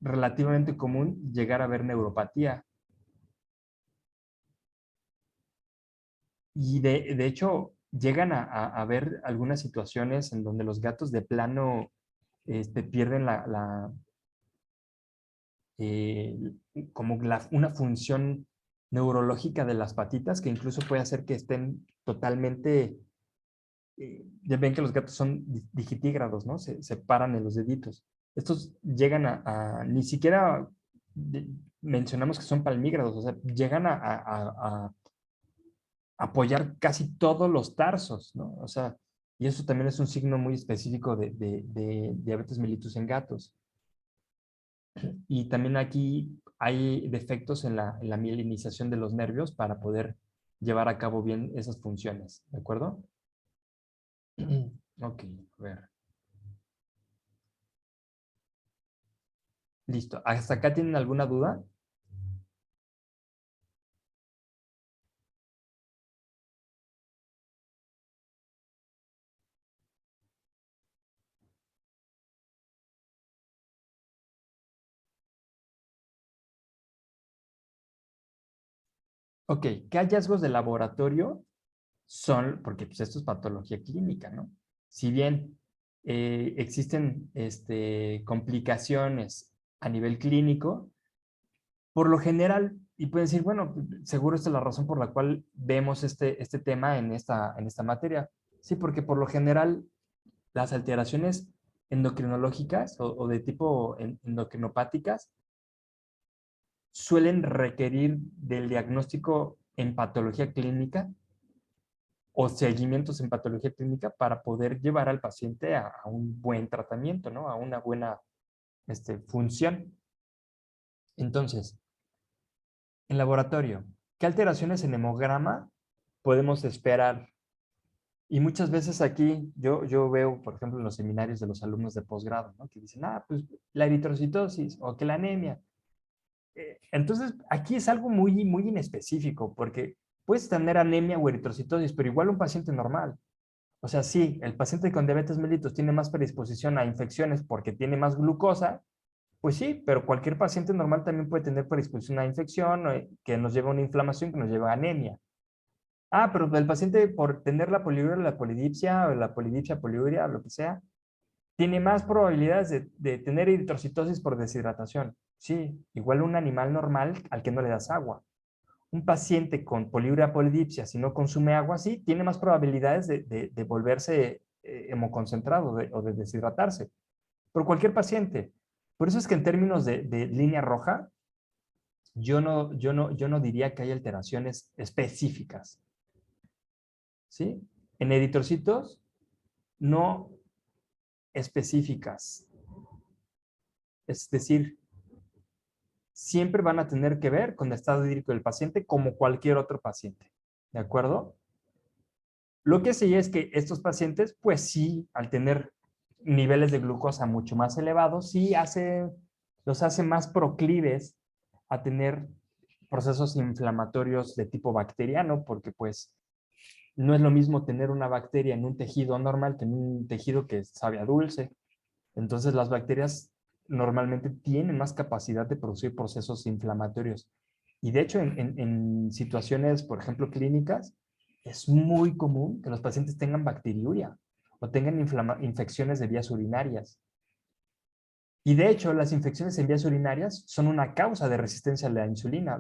relativamente común llegar a ver neuropatía. Y de hecho, llegan a ver algunas situaciones en donde los gatos de plano pierden como una función neurológica de las patitas, que incluso puede hacer que estén totalmente, ya ven que los gatos son digitígrados, ¿no? Se paran en los deditos. Estos llegan ni siquiera mencionamos que son palmígrados, o sea, llegan a apoyar casi todos los tarsos, ¿no? O sea, y eso también es un signo muy específico de diabetes mellitus en gatos. Y también aquí hay defectos en la mielinización de los nervios para poder llevar a cabo bien esas funciones, ¿de acuerdo? Ok, a ver. Listo. ¿Hasta acá tienen alguna duda? Ok, ¿qué hallazgos de laboratorio son? Porque pues, esto es patología clínica, ¿no? Si bien existen complicaciones a nivel clínico, por lo general, y pueden decir, bueno, seguro esta es la razón por la cual vemos este tema en esta materia. Sí, porque por lo general las alteraciones endocrinológicas o de tipo endocrinopáticas suelen requerir del diagnóstico en patología clínica o seguimientos en patología clínica para poder llevar al paciente a un buen tratamiento, ¿no? A una buena función. Entonces, en laboratorio, ¿qué alteraciones en hemograma podemos esperar? Y muchas veces aquí yo veo, por ejemplo, en los seminarios de los alumnos de posgrado, ¿no? Que dicen, pues la eritrocitosis o que la anemia. Entonces, aquí es algo muy, muy inespecífico, porque puedes tener anemia o eritrocitosis, pero igual un paciente normal. O sea, sí, el paciente con diabetes mellitus tiene más predisposición a infecciones porque tiene más glucosa, pues sí, pero cualquier paciente normal también puede tener predisposición a infección que nos lleva a una inflamación que nos lleva a anemia. Pero el paciente por tener la poliuria, la polidipsia o la polidipsia, poliuria, lo que sea, tiene más probabilidades de tener eritrocitosis por deshidratación. Sí, igual un animal normal al que no le das agua. Un paciente con poliuria polidipsia, si no consume agua, sí, tiene más probabilidades de volverse hemoconcentrado o de deshidratarse. Por cualquier paciente. Por eso es que en términos de línea roja, yo no diría que hay alteraciones específicas. ¿Sí? En eritrocitos, no específicas. Es decir, siempre van a tener que ver con el estado hídrico del paciente como cualquier otro paciente. ¿De acuerdo? Lo que sí es que estos pacientes, pues sí, al tener niveles de glucosa mucho más elevados, sí los hace más proclives a tener procesos inflamatorios de tipo bacteriano, porque pues no es lo mismo tener una bacteria en un tejido normal que en un tejido que sabe a dulce. Entonces las bacterias normalmente tienen más capacidad de producir procesos inflamatorios. Y de hecho en situaciones, por ejemplo, clínicas, es muy común que los pacientes tengan bacteriuria o tengan infecciones de vías urinarias. Y de hecho, las infecciones en vías urinarias son una causa de resistencia a la insulina.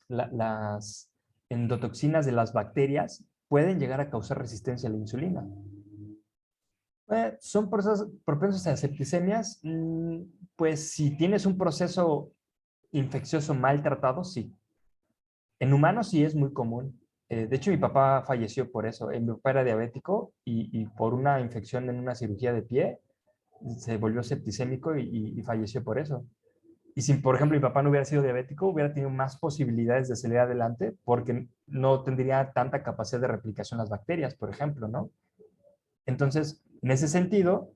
Las endotoxinas de las bacterias pueden llegar a causar resistencia a la insulina. ¿Son propensos a septicemias? Pues si tienes un proceso infeccioso mal tratado, sí. En humanos sí es muy común. De hecho, mi papá falleció por eso. Mi papá era diabético y por una infección en una cirugía de pie se volvió septicémico y falleció por eso. Y si, por ejemplo, mi papá no hubiera sido diabético, hubiera tenido más posibilidades de salir adelante porque no tendría tanta capacidad de replicación las bacterias, por ejemplo, ¿no? Entonces, en ese sentido,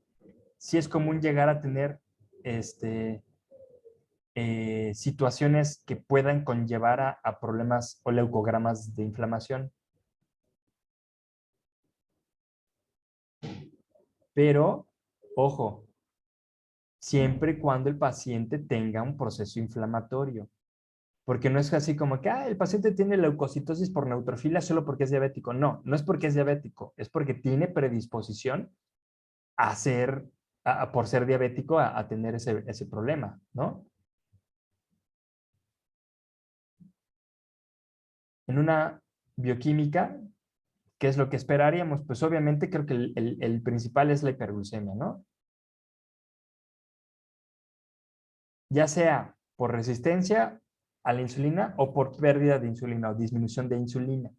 sí es común llegar a tener situaciones que puedan conllevar a problemas o leucogramas de inflamación. Pero, ojo, siempre y cuando el paciente tenga un proceso inflamatorio. Porque no es así como que el paciente tiene leucocitosis por neutrofilia solo porque es diabético. No, no es porque es diabético, es porque tiene predisposición a ser, por ser diabético, a tener ese problema, ¿no? En una bioquímica, ¿qué es lo que esperaríamos? Pues obviamente creo que el principal es la hiperglucemia, ¿no? Ya sea por resistencia a la insulina o por pérdida de insulina o disminución de insulina.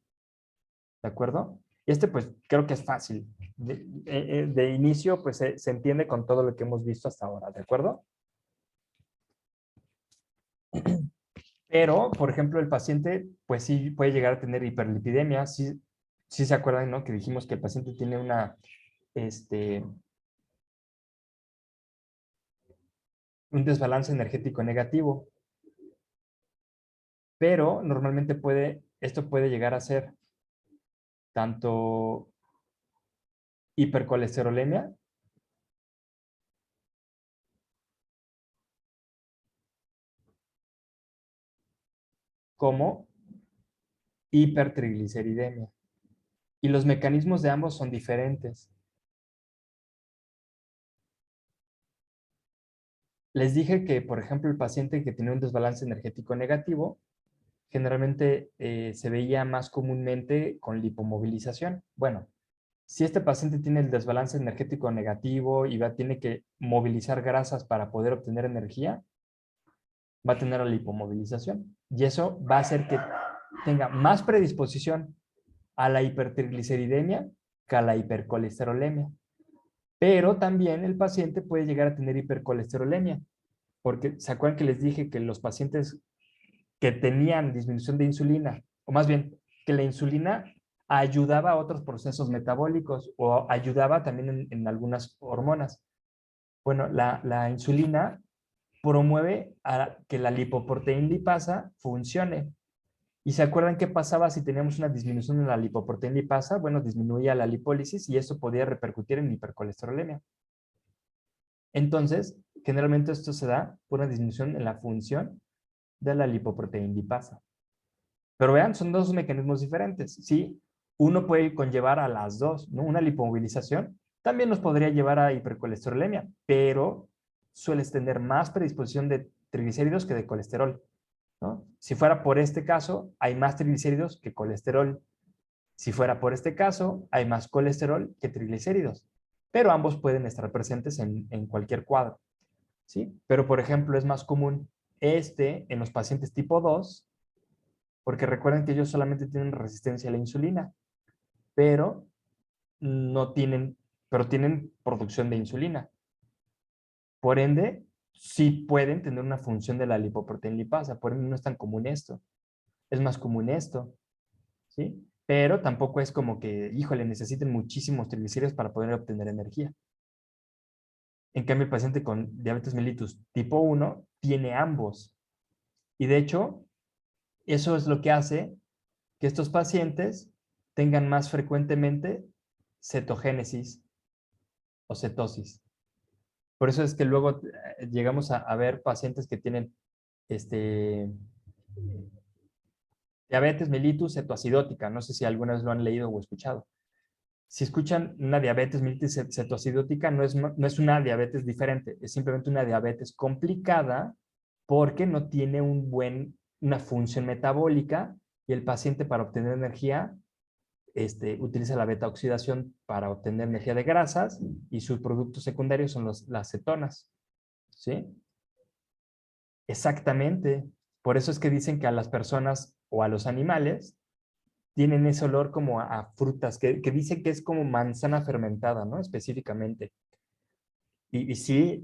¿De acuerdo? Y pues creo que es fácil. De inicio, pues se entiende con todo lo que hemos visto hasta ahora, ¿de acuerdo? Pero, por ejemplo, el paciente, pues sí puede llegar a tener hiperlipidemia. Sí, sí se acuerdan, ¿no? Que dijimos que el paciente tiene un desbalance energético negativo. Pero normalmente esto puede llegar a ser tanto hipercolesterolemia como hipertrigliceridemia. Y los mecanismos de ambos son diferentes. Les dije que, por ejemplo, el paciente que tiene un desbalance energético negativo, generalmente se veía más comúnmente con lipomovilización. Bueno, si este paciente tiene el desbalance energético negativo y tiene que movilizar grasas para poder obtener energía, va a tener la lipomovilización. Y eso va a hacer que tenga más predisposición a la hipertrigliceridemia que a la hipercolesterolemia. Pero también el paciente puede llegar a tener hipercolesterolemia, porque ¿se acuerdan que les dije que los pacientes que tenían disminución de insulina, o más bien que la insulina ayudaba a otros procesos metabólicos o ayudaba también en algunas hormonas? Bueno, la insulina promueve a que la lipoproteína lipasa funcione. ¿Y se acuerdan qué pasaba si teníamos una disminución en la lipoproteína lipasa? Bueno, disminuía la lipólisis y eso podía repercutir en hipercolesterolemia. Entonces, generalmente esto se da por una disminución en la función de la lipoproteína lipasa. Pero vean, son dos mecanismos diferentes, ¿sí? Uno puede conllevar a las dos, ¿no? Una lipomovilización también nos podría llevar a hipercolesterolemia, pero sueles tener más predisposición de triglicéridos que de colesterol, ¿no? Si fuera por este caso, hay más triglicéridos que colesterol. Si fuera por este caso, hay más colesterol que triglicéridos, pero ambos pueden estar presentes en cualquier cuadro, ¿sí? Pero, por ejemplo, es más común en los pacientes tipo 2, porque recuerden que ellos solamente tienen resistencia a la insulina, pero no tienen, pero tienen producción de insulina. Por ende, sí pueden tener una función de la lipoproteína lipasa, por ende no es tan común esto. Es más común esto, ¿sí? Pero tampoco es como que, híjole, necesiten muchísimos triglicéridos para poder obtener energía. En cambio, el paciente con diabetes mellitus tipo 1 tiene ambos. Y de hecho, eso es lo que hace que estos pacientes tengan más frecuentemente cetogénesis o cetosis. Por eso es que luego llegamos a ver pacientes que tienen diabetes mellitus cetoacidótica. No sé si alguna vez lo han leído o escuchado. Si escuchan una diabetes mellitus cetoacidótica, no es una diabetes diferente, es simplemente una diabetes complicada porque no tiene una función metabólica y el paciente para obtener energía utiliza la beta oxidación para obtener energía de grasas y sus productos secundarios son las cetonas. ¿Sí? Exactamente. Por eso es que dicen que a las personas o a los animales tienen ese olor como a frutas, que dicen que es como manzana fermentada, ¿no? Específicamente. Y sí,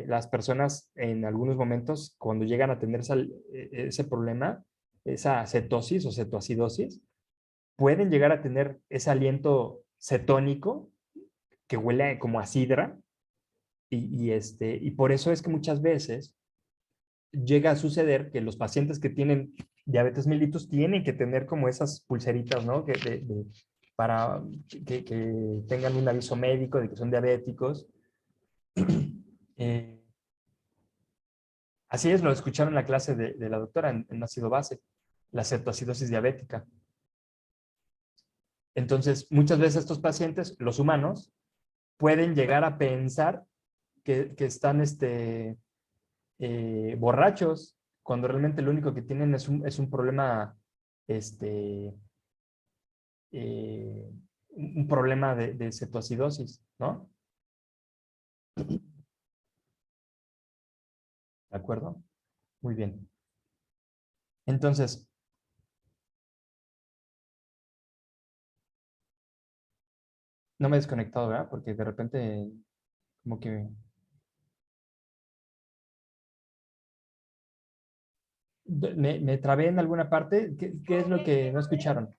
las personas en algunos momentos, cuando llegan a tener ese problema, esa cetosis o cetoacidosis, pueden llegar a tener ese aliento cetónico que huele como a sidra. Y por eso es que muchas veces llega a suceder que los pacientes que tienen diabetes mellitus tienen que tener como esas pulseritas, ¿no? Para que tengan un aviso médico de que son diabéticos. Eh, Así es, lo escucharon en la clase de la doctora en ácido base, la cetoacidosis diabética. Entonces, muchas veces estos pacientes, los humanos, pueden llegar a pensar que están borrachos, cuando realmente lo único que tienen es un problema, un problema de cetoacidosis, ¿no? ¿De acuerdo? Muy bien. Entonces, no me he desconectado, ¿verdad? Porque de repente, como que... Me trabé en alguna parte. ¿Qué es lo que no escucharon?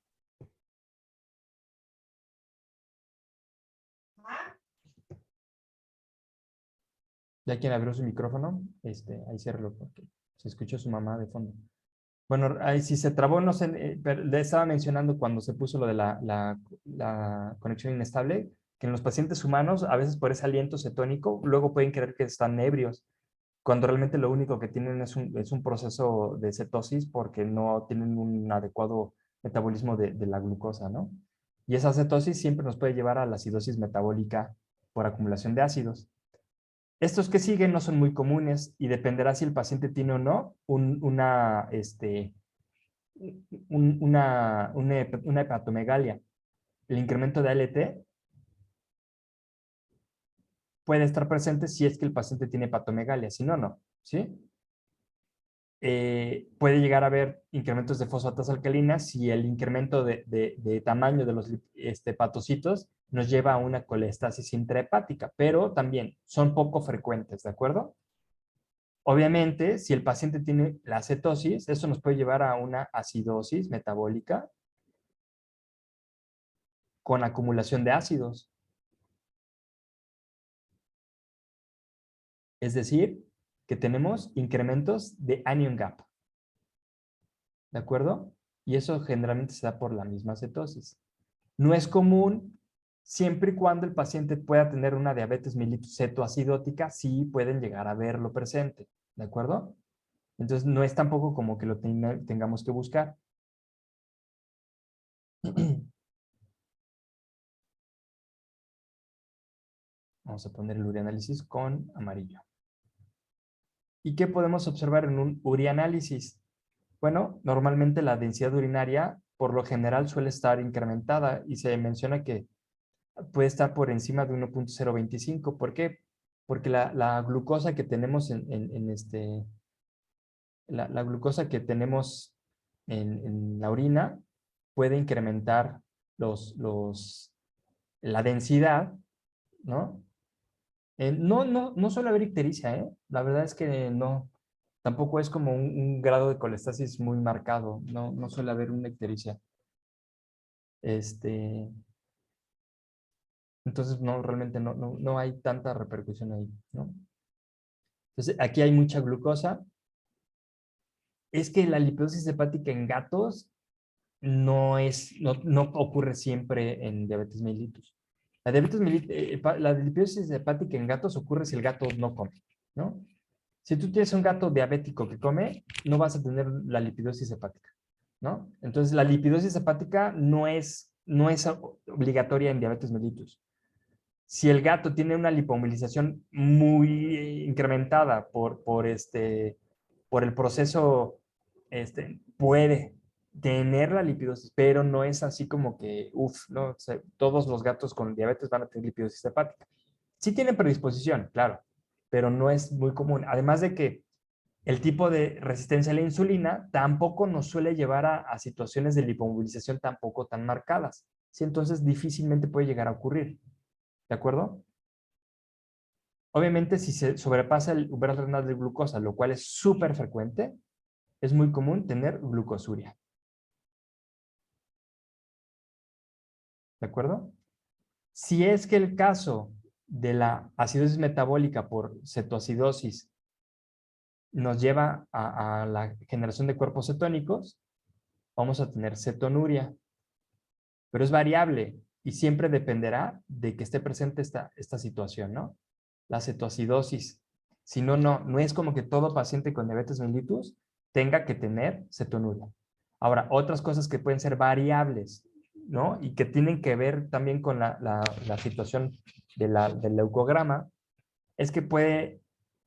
Ya quien abrió su micrófono, ahí ciérralo porque se escuchó su mamá de fondo. Bueno, ahí si se trabó, no sé, pero le estaba mencionando cuando se puso lo de la conexión inestable, que en los pacientes humanos, a veces por ese aliento cetónico, luego pueden creer que están ebrios, cuando realmente lo único que tienen es un proceso de cetosis porque no tienen un adecuado metabolismo de la glucosa, ¿no? Y esa cetosis siempre nos puede llevar a la acidosis metabólica por acumulación de ácidos. Estos que siguen no son muy comunes y dependerá si el paciente tiene o no una hepatomegalia. El incremento de ALT puede estar presente si es que el paciente tiene hepatomegalia, si no, no. ¿Sí? Puede llegar a haber incrementos de fosfatas alcalinas si el incremento de tamaño de los hepatocitos nos lleva a una colestasis intrahepática, pero también son poco frecuentes, ¿de acuerdo? Obviamente, si el paciente tiene la cetosis, eso nos puede llevar a una acidosis metabólica con acumulación de ácidos. Es decir, que tenemos incrementos de anion gap. ¿De acuerdo? Y eso generalmente se da por la misma cetosis. No es común, siempre y cuando el paciente pueda tener una diabetes mellitus cetoacidótica, sí pueden llegar a verlo presente. ¿De acuerdo? Entonces, no es tampoco como que lo tengamos que buscar. Vamos a poner el urianálisis con amarillo. ¿Y qué podemos observar en un urianálisis? Bueno, normalmente la densidad urinaria por lo general suele estar incrementada y se menciona que puede estar por encima de 1.025. ¿Por qué? Porque la glucosa que tenemos la glucosa que tenemos en la orina puede incrementar la densidad, ¿no? No suele haber ictericia, ¿eh? La verdad es que no. Tampoco es como un grado de colestasis muy marcado. No suele haber una ictericia. Entonces, no, realmente no hay tanta repercusión ahí, ¿no? Entonces, aquí hay mucha glucosa. Es que la lipidosis hepática en gatos no ocurre siempre en diabetes mellitus. La lipidosis hepática en gatos ocurre si el gato no come, ¿no? Si tú tienes un gato diabético que come, no vas a tener la lipidosis hepática, ¿no? Entonces, la lipidosis hepática no es no es obligatoria en diabetes mellitus. Si el gato tiene una lipomilización muy incrementada por el proceso, puede tener la lipidosis, pero no es así como que, no, o sea, todos los gatos con diabetes van a tener lipidosis hepática. Sí tienen predisposición, claro, pero no es muy común. Además de que el tipo de resistencia a la insulina tampoco nos suele llevar a situaciones de lipomovilización tampoco tan marcadas. Sí, entonces difícilmente puede llegar a ocurrir. ¿De acuerdo? Obviamente, si se sobrepasa el umbral renal de glucosa, lo cual es súper frecuente, es muy común tener glucosuria. ¿De acuerdo? Si es que el caso de la acidosis metabólica por cetoacidosis nos lleva a la generación de cuerpos cetónicos, vamos a tener cetonuria. Pero es variable y siempre dependerá de que esté presente esta situación, ¿no? La cetoacidosis. Si no, no es como que todo paciente con diabetes mellitus tenga que tener cetonuria. Ahora, otras cosas que pueden ser variables, ¿no? Y que tienen que ver también con la situación del leucograma, es que puede,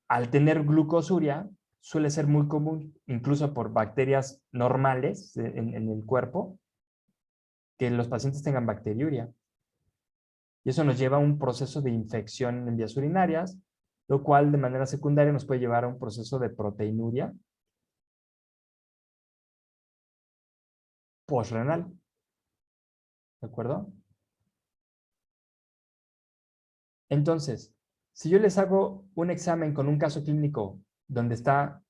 al tener glucosuria, suele ser muy común, incluso por bacterias normales en el cuerpo, que los pacientes tengan bacteriuria. Y eso nos lleva a un proceso de infección en vías urinarias, lo cual de manera secundaria nos puede llevar a un proceso de proteinuria postrenal. ¿De acuerdo? Entonces, si yo les hago un examen con un caso clínico donde está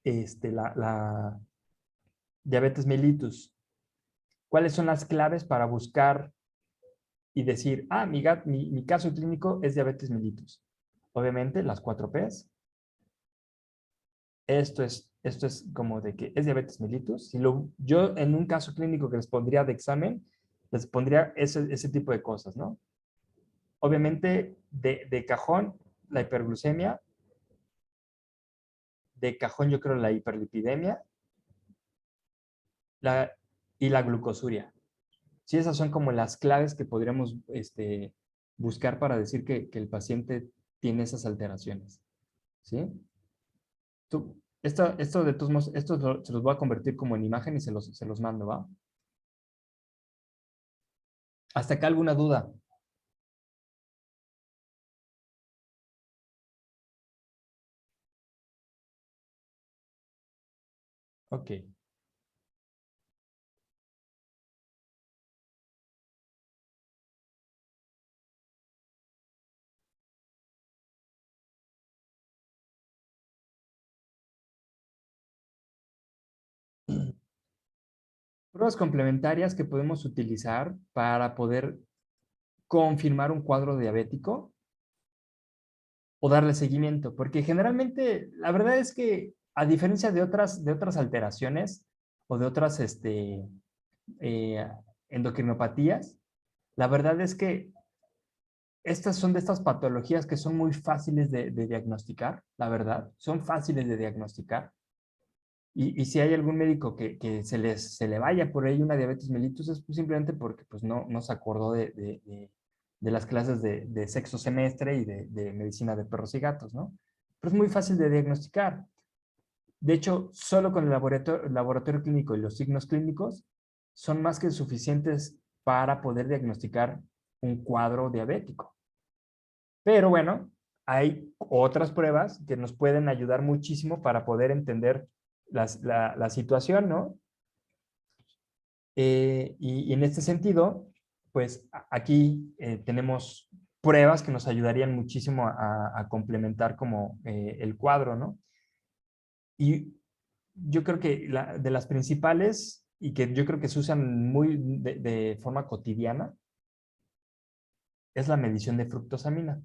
la diabetes mellitus, ¿cuáles son las claves para buscar y decir, mi caso clínico es diabetes mellitus? Obviamente, las 4 Ps. Esto es como de que es diabetes mellitus. Yo en un caso clínico que les pondría de examen, les pondría ese tipo de cosas, ¿no? Obviamente, de cajón, la hiperglucemia, de cajón yo creo la hiperlipidemia y la glucosuria. Sí, esas son como las claves que podríamos buscar para decir que el paciente tiene esas alteraciones. ¿Sí? Esto de todos modos, se los voy a convertir como en imagen y se los mando, ¿va? ¿Hasta acá alguna duda? Ok. Pruebas complementarias que podemos utilizar para poder confirmar un cuadro diabético o darle seguimiento, porque generalmente la verdad es que a diferencia de otras alteraciones o de otras eh, endocrinopatías, la verdad es que estas son de estas patologías que son muy fáciles de diagnosticar, la verdad, son fáciles de diagnosticar. Y si hay algún médico que se le vaya por ahí una diabetes mellitus, es simplemente porque pues, no se acordó de las clases de sexto semestre y de medicina de perros y gatos, ¿no? Pero es muy fácil de diagnosticar. De hecho, solo con el laboratorio clínico y los signos clínicos son más que suficientes para poder diagnosticar un cuadro diabético. Pero bueno, hay otras pruebas que nos pueden ayudar muchísimo para poder entender la situación, ¿no? Y en este sentido, pues aquí tenemos pruebas que nos ayudarían muchísimo a complementar como el cuadro, ¿no? Y yo creo que de las principales y que yo creo que se usan muy de forma cotidiana es la medición de fructosamina.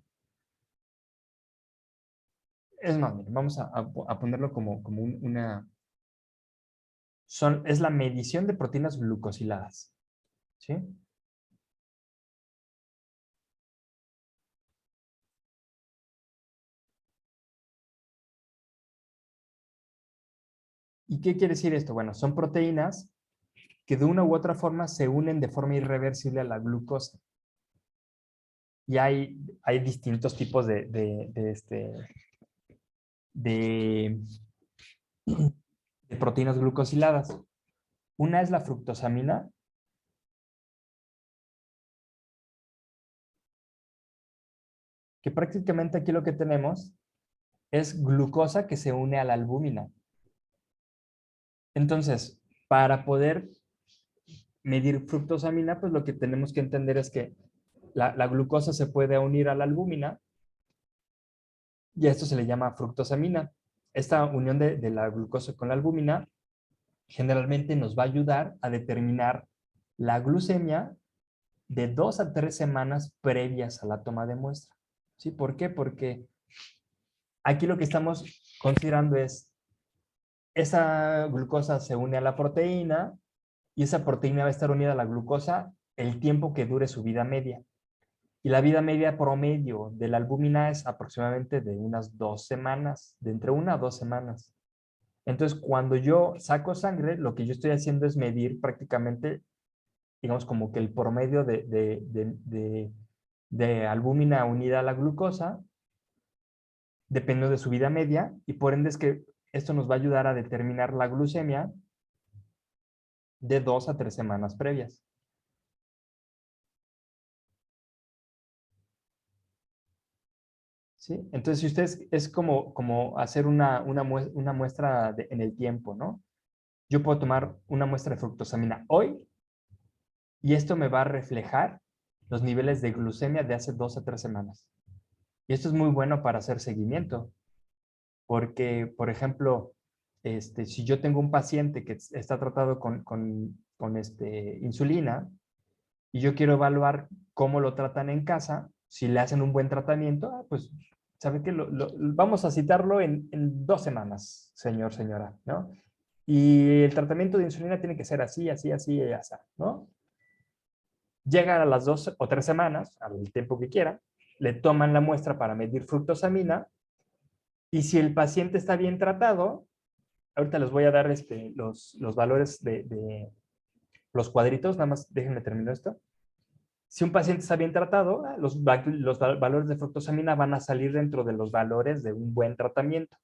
Es más, miren, vamos a ponerlo como es la medición de proteínas glucosiladas. ¿Sí? ¿Y qué quiere decir esto? Bueno, son proteínas que de una u otra forma se unen de forma irreversible a la glucosa. Y hay distintos tipos de proteínas glucosiladas. Una es la fructosamina, que prácticamente aquí lo que tenemos es glucosa que se une a la albúmina. Entonces, para poder medir fructosamina, pues lo que tenemos que entender es que la glucosa se puede unir a la albúmina y a esto se le llama fructosamina. Esta unión de la glucosa con la albúmina generalmente nos va a ayudar a determinar la glucemia de 2 a 3 semanas previas a la toma de muestra. ¿Sí? ¿Por qué? Porque aquí lo que estamos considerando es esa glucosa se une a la proteína y esa proteína va a estar unida a la glucosa el tiempo que dure su vida media. Y la vida media promedio de la albúmina es aproximadamente de unas 2 semanas, de entre 1 a 2 semanas. Entonces, cuando yo saco sangre, lo que yo estoy haciendo es medir prácticamente, digamos, como que el promedio de albúmina unida a la glucosa, dependiendo de su vida media, y por ende es que esto nos va a ayudar a determinar la glucemia de 2 a 3 semanas previas. ¿Sí? Entonces, si ustedes es como hacer una muestra en el tiempo, ¿no? Yo puedo tomar una muestra de fructosamina hoy y esto me va a reflejar los niveles de glucemia de hace 2 a 3 semanas. Y esto es muy bueno para hacer seguimiento, porque, por ejemplo, si yo tengo un paciente que está tratado con insulina y yo quiero evaluar cómo lo tratan en casa, si le hacen un buen tratamiento, pues, ¿sabe qué? Vamos a citarlo en 2 semanas, señor, señora, ¿no? Y el tratamiento de insulina tiene que ser así, así, así y así, ¿no? Llegan a las 2 o 3 semanas, al tiempo que quiera, le toman la muestra para medir fructosamina y si el paciente está bien tratado, ahorita les voy a dar los valores de los cuadritos, nada más déjenme terminar esto. Si un paciente está bien tratado, los valores de fructosamina van a salir dentro de los valores de un buen tratamiento.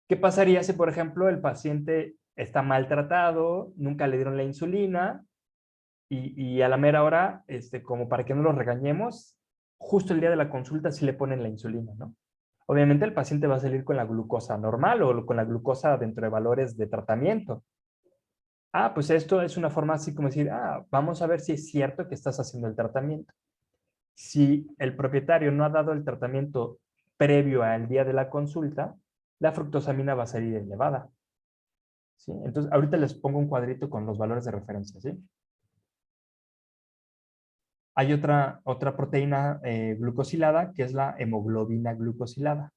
¿Qué pasaría si, por ejemplo, el paciente está maltratado, nunca le dieron la insulina y a la mera hora, como para que no lo regañemos, justo el día de la consulta sí le ponen la insulina, ¿no? Obviamente el paciente va a salir con la glucosa normal o con la glucosa dentro de valores de tratamiento. Pues esto es una forma así como decir, vamos a ver si es cierto que estás haciendo el tratamiento. Si el propietario no ha dado el tratamiento previo al día de la consulta, la fructosamina va a salir elevada. ¿Sí? Entonces, ahorita les pongo un cuadrito con los valores de referencia, ¿sí? Hay otra proteína glucosilada que es la hemoglobina glucosilada.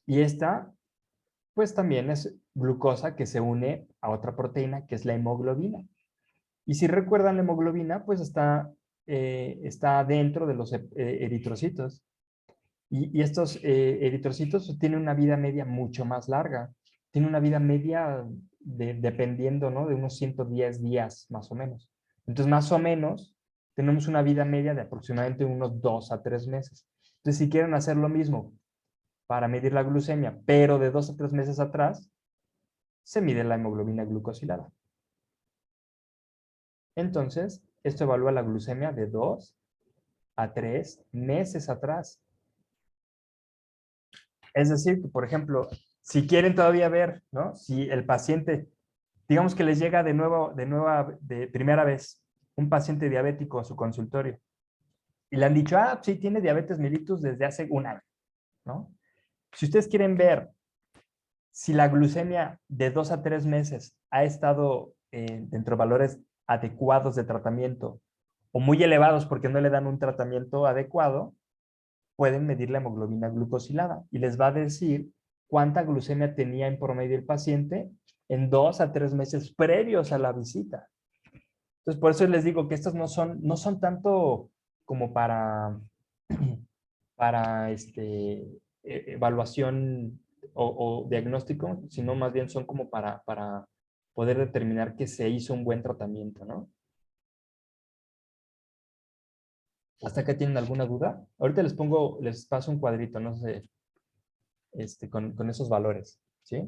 Y esta, pues también es glucosa que se une a otra proteína que es la hemoglobina. Y si recuerdan, la hemoglobina, pues está dentro de los eritrocitos. Y estos eritrocitos tienen una vida media mucho más larga. Tienen una vida media dependiendo, ¿no? De unos 110 días, más o menos. Entonces, más o menos, tenemos una vida media de aproximadamente unos 2 a 3 meses. Entonces, si quieren hacer lo mismo para medir la glucemia, pero de 2 a 3 meses atrás, se mide la hemoglobina glucosilada. Entonces, esto evalúa la glucemia de 2 a 3 meses atrás. Es decir, que, por ejemplo, si quieren todavía ver, ¿no? Si el paciente, digamos que les llega de primera vez un paciente diabético a su consultorio y le han dicho, sí, tiene diabetes mellitus desde hace un año, ¿no? Si ustedes quieren ver si la glucemia de 2 a 3 meses ha estado dentro de valores adecuados de tratamiento o muy elevados porque no le dan un tratamiento adecuado, pueden medir la hemoglobina glucosilada y les va a decir cuánta glucemia tenía en promedio el paciente en 2 a 3 meses previos a la visita. Entonces, por eso les digo que estas no son tanto como para para evaluación o diagnóstico, sino más bien son como para poder determinar que se hizo un buen tratamiento, ¿no? ¿Hasta acá tienen alguna duda? Ahorita les paso un cuadrito, no sé, con esos valores, ¿sí?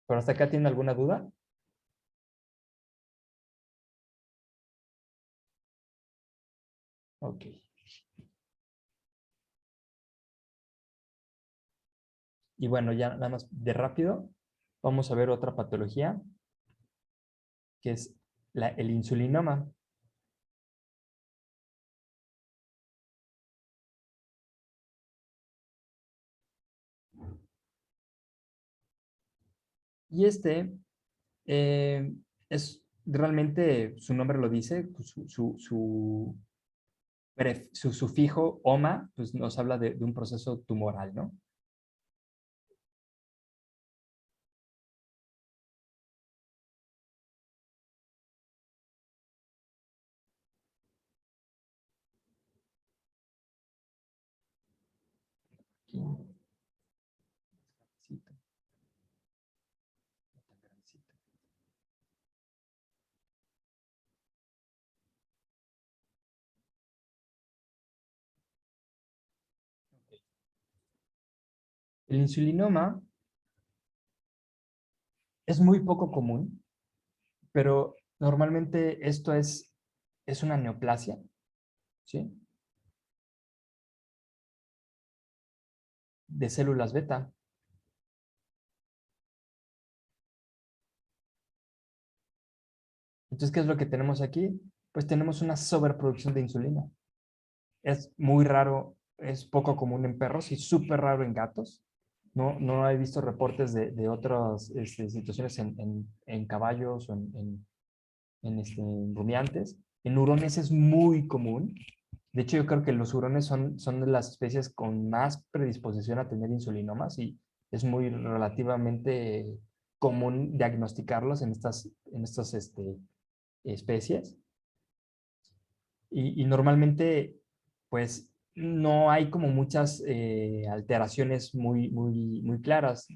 ¿Pero hasta acá tienen alguna duda? Ok. Y bueno, ya nada más de rápido, vamos a ver otra patología, que es el insulinoma. Y eh, es realmente, su nombre lo dice, pues, su sufijo oma, pues nos habla de un proceso tumoral, ¿no? Aquí, despacito, no tan grandecito. Ok. El insulinoma es muy poco común, pero normalmente esto es una neoplasia, ¿sí? De células beta. Entonces, ¿qué es lo que tenemos aquí? Pues tenemos una sobreproducción de insulina. Es muy raro, es poco común en perros y súper raro en gatos. No he visto reportes de otras situaciones en caballos o en rumiantes. En hurones es muy común. De hecho, yo creo que los hurones son de las especies con más predisposición a tener insulinomas y es muy relativamente común diagnosticarlos en estas especies. Y normalmente, pues, no hay como muchas alteraciones muy claras,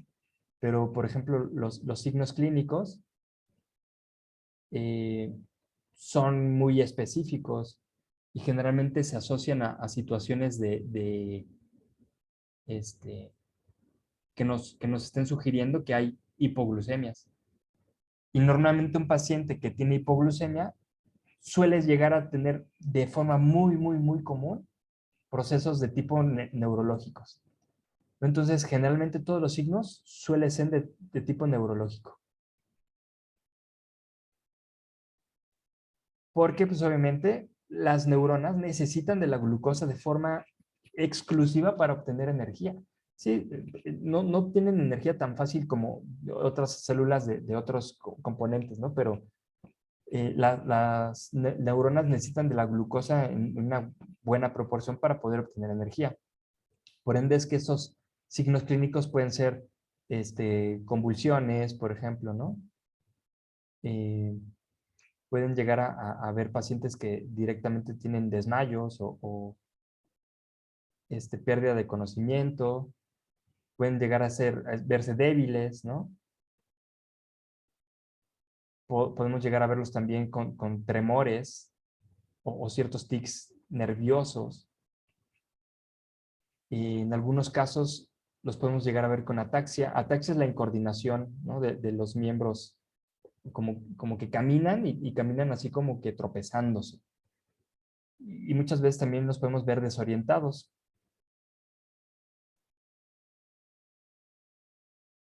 pero, por ejemplo, los signos clínicos eh, son muy específicos y generalmente se asocian a situaciones este, que nos estén sugiriendo que hay hipoglucemias. Y normalmente un paciente que tiene hipoglucemia suele llegar a tener de forma muy común procesos de tipo neurológicos. Entonces, generalmente todos los signos suelen ser de tipo neurológico. Porque, pues obviamente, las neuronas necesitan de la glucosa de forma exclusiva para obtener energía. Sí, no obtienen energía tan fácil como otras células de otros componentes, ¿no? Pero las neuronas necesitan de la glucosa en una buena proporción para poder obtener energía. Por ende es que esos signos clínicos pueden ser convulsiones, por ejemplo, ¿no? Eh, pueden llegar a ver pacientes que directamente tienen desmayos o pérdida de conocimiento, pueden llegar a verse débiles, ¿no? Podemos llegar a verlos también con tremores o ciertos tics nerviosos. Y en algunos casos los podemos llegar a ver con ataxia. Ataxia es la incoordinación, ¿no? de los miembros, como que caminan y caminan así como que tropezándose. Y muchas veces también nos podemos ver desorientados.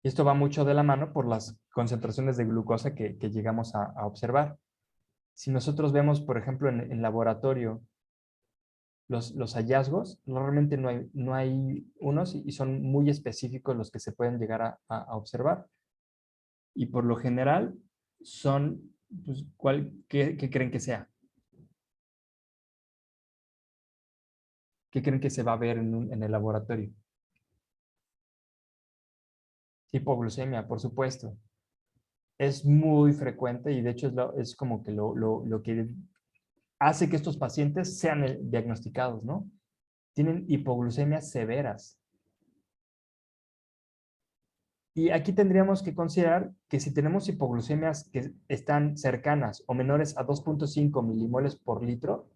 Y esto va mucho de la mano por las concentraciones de glucosa que llegamos a observar. Si nosotros vemos, por ejemplo, en laboratorio los hallazgos, normalmente no hay unos y son muy específicos los que se pueden llegar a observar. Y por lo general son, pues, ¿qué creen que sea? ¿Qué creen que se va a ver en el laboratorio? Hipoglucemia, por supuesto. Es muy frecuente y de hecho es como que lo que hace que estos pacientes sean diagnosticados, ¿no? tienen hipoglucemias severas. Y aquí tendríamos que considerar que si tenemos hipoglucemias que están cercanas o menores a 2.5 milimoles por litro,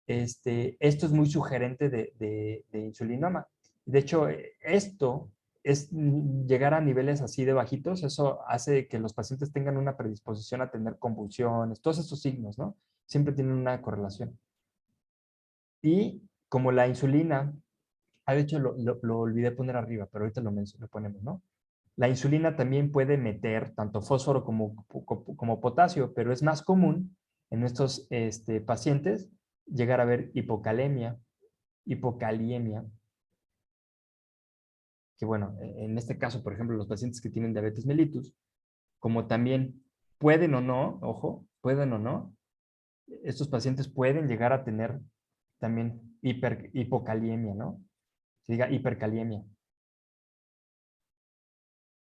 esto es muy sugerente de insulinoma. De hecho, esto es llegar a niveles así de bajitos, eso hace que los pacientes tengan una predisposición a tener convulsiones, todos estos signos, ¿no? Siempre tienen una correlación. Y como la insulina, de hecho lo olvidé poner arriba, pero ahorita lo ponemos, ¿no? La insulina también puede meter tanto fósforo como potasio, pero es más común en estos pacientes llegar a ver hipocaliemia, que bueno, en este caso, por ejemplo, los pacientes que tienen diabetes mellitus, como también pueden o no, ojo, pueden o no, estos pacientes pueden llegar a tener también hipocaliemia, ¿no? Se diga hipercaliemia.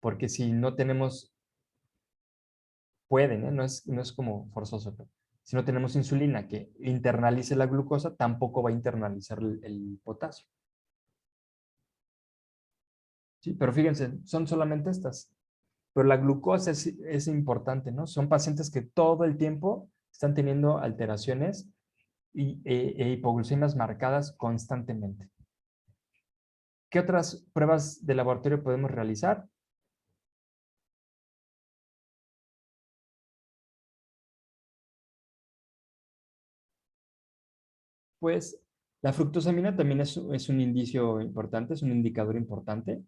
Porque si no tenemos, pueden, ¿eh? No es como forzoso, pero si no tenemos insulina que internalice la glucosa, tampoco va a internalizar el potasio. ¿Sí? Pero fíjense, son solamente estas. Pero la glucosa es importante, ¿no? Son pacientes que todo el tiempo están teniendo alteraciones e hipoglucemias marcadas constantemente. ¿Qué otras pruebas de laboratorio podemos realizar? Pues la fructosamina también es un indicio importante, es un indicador importante.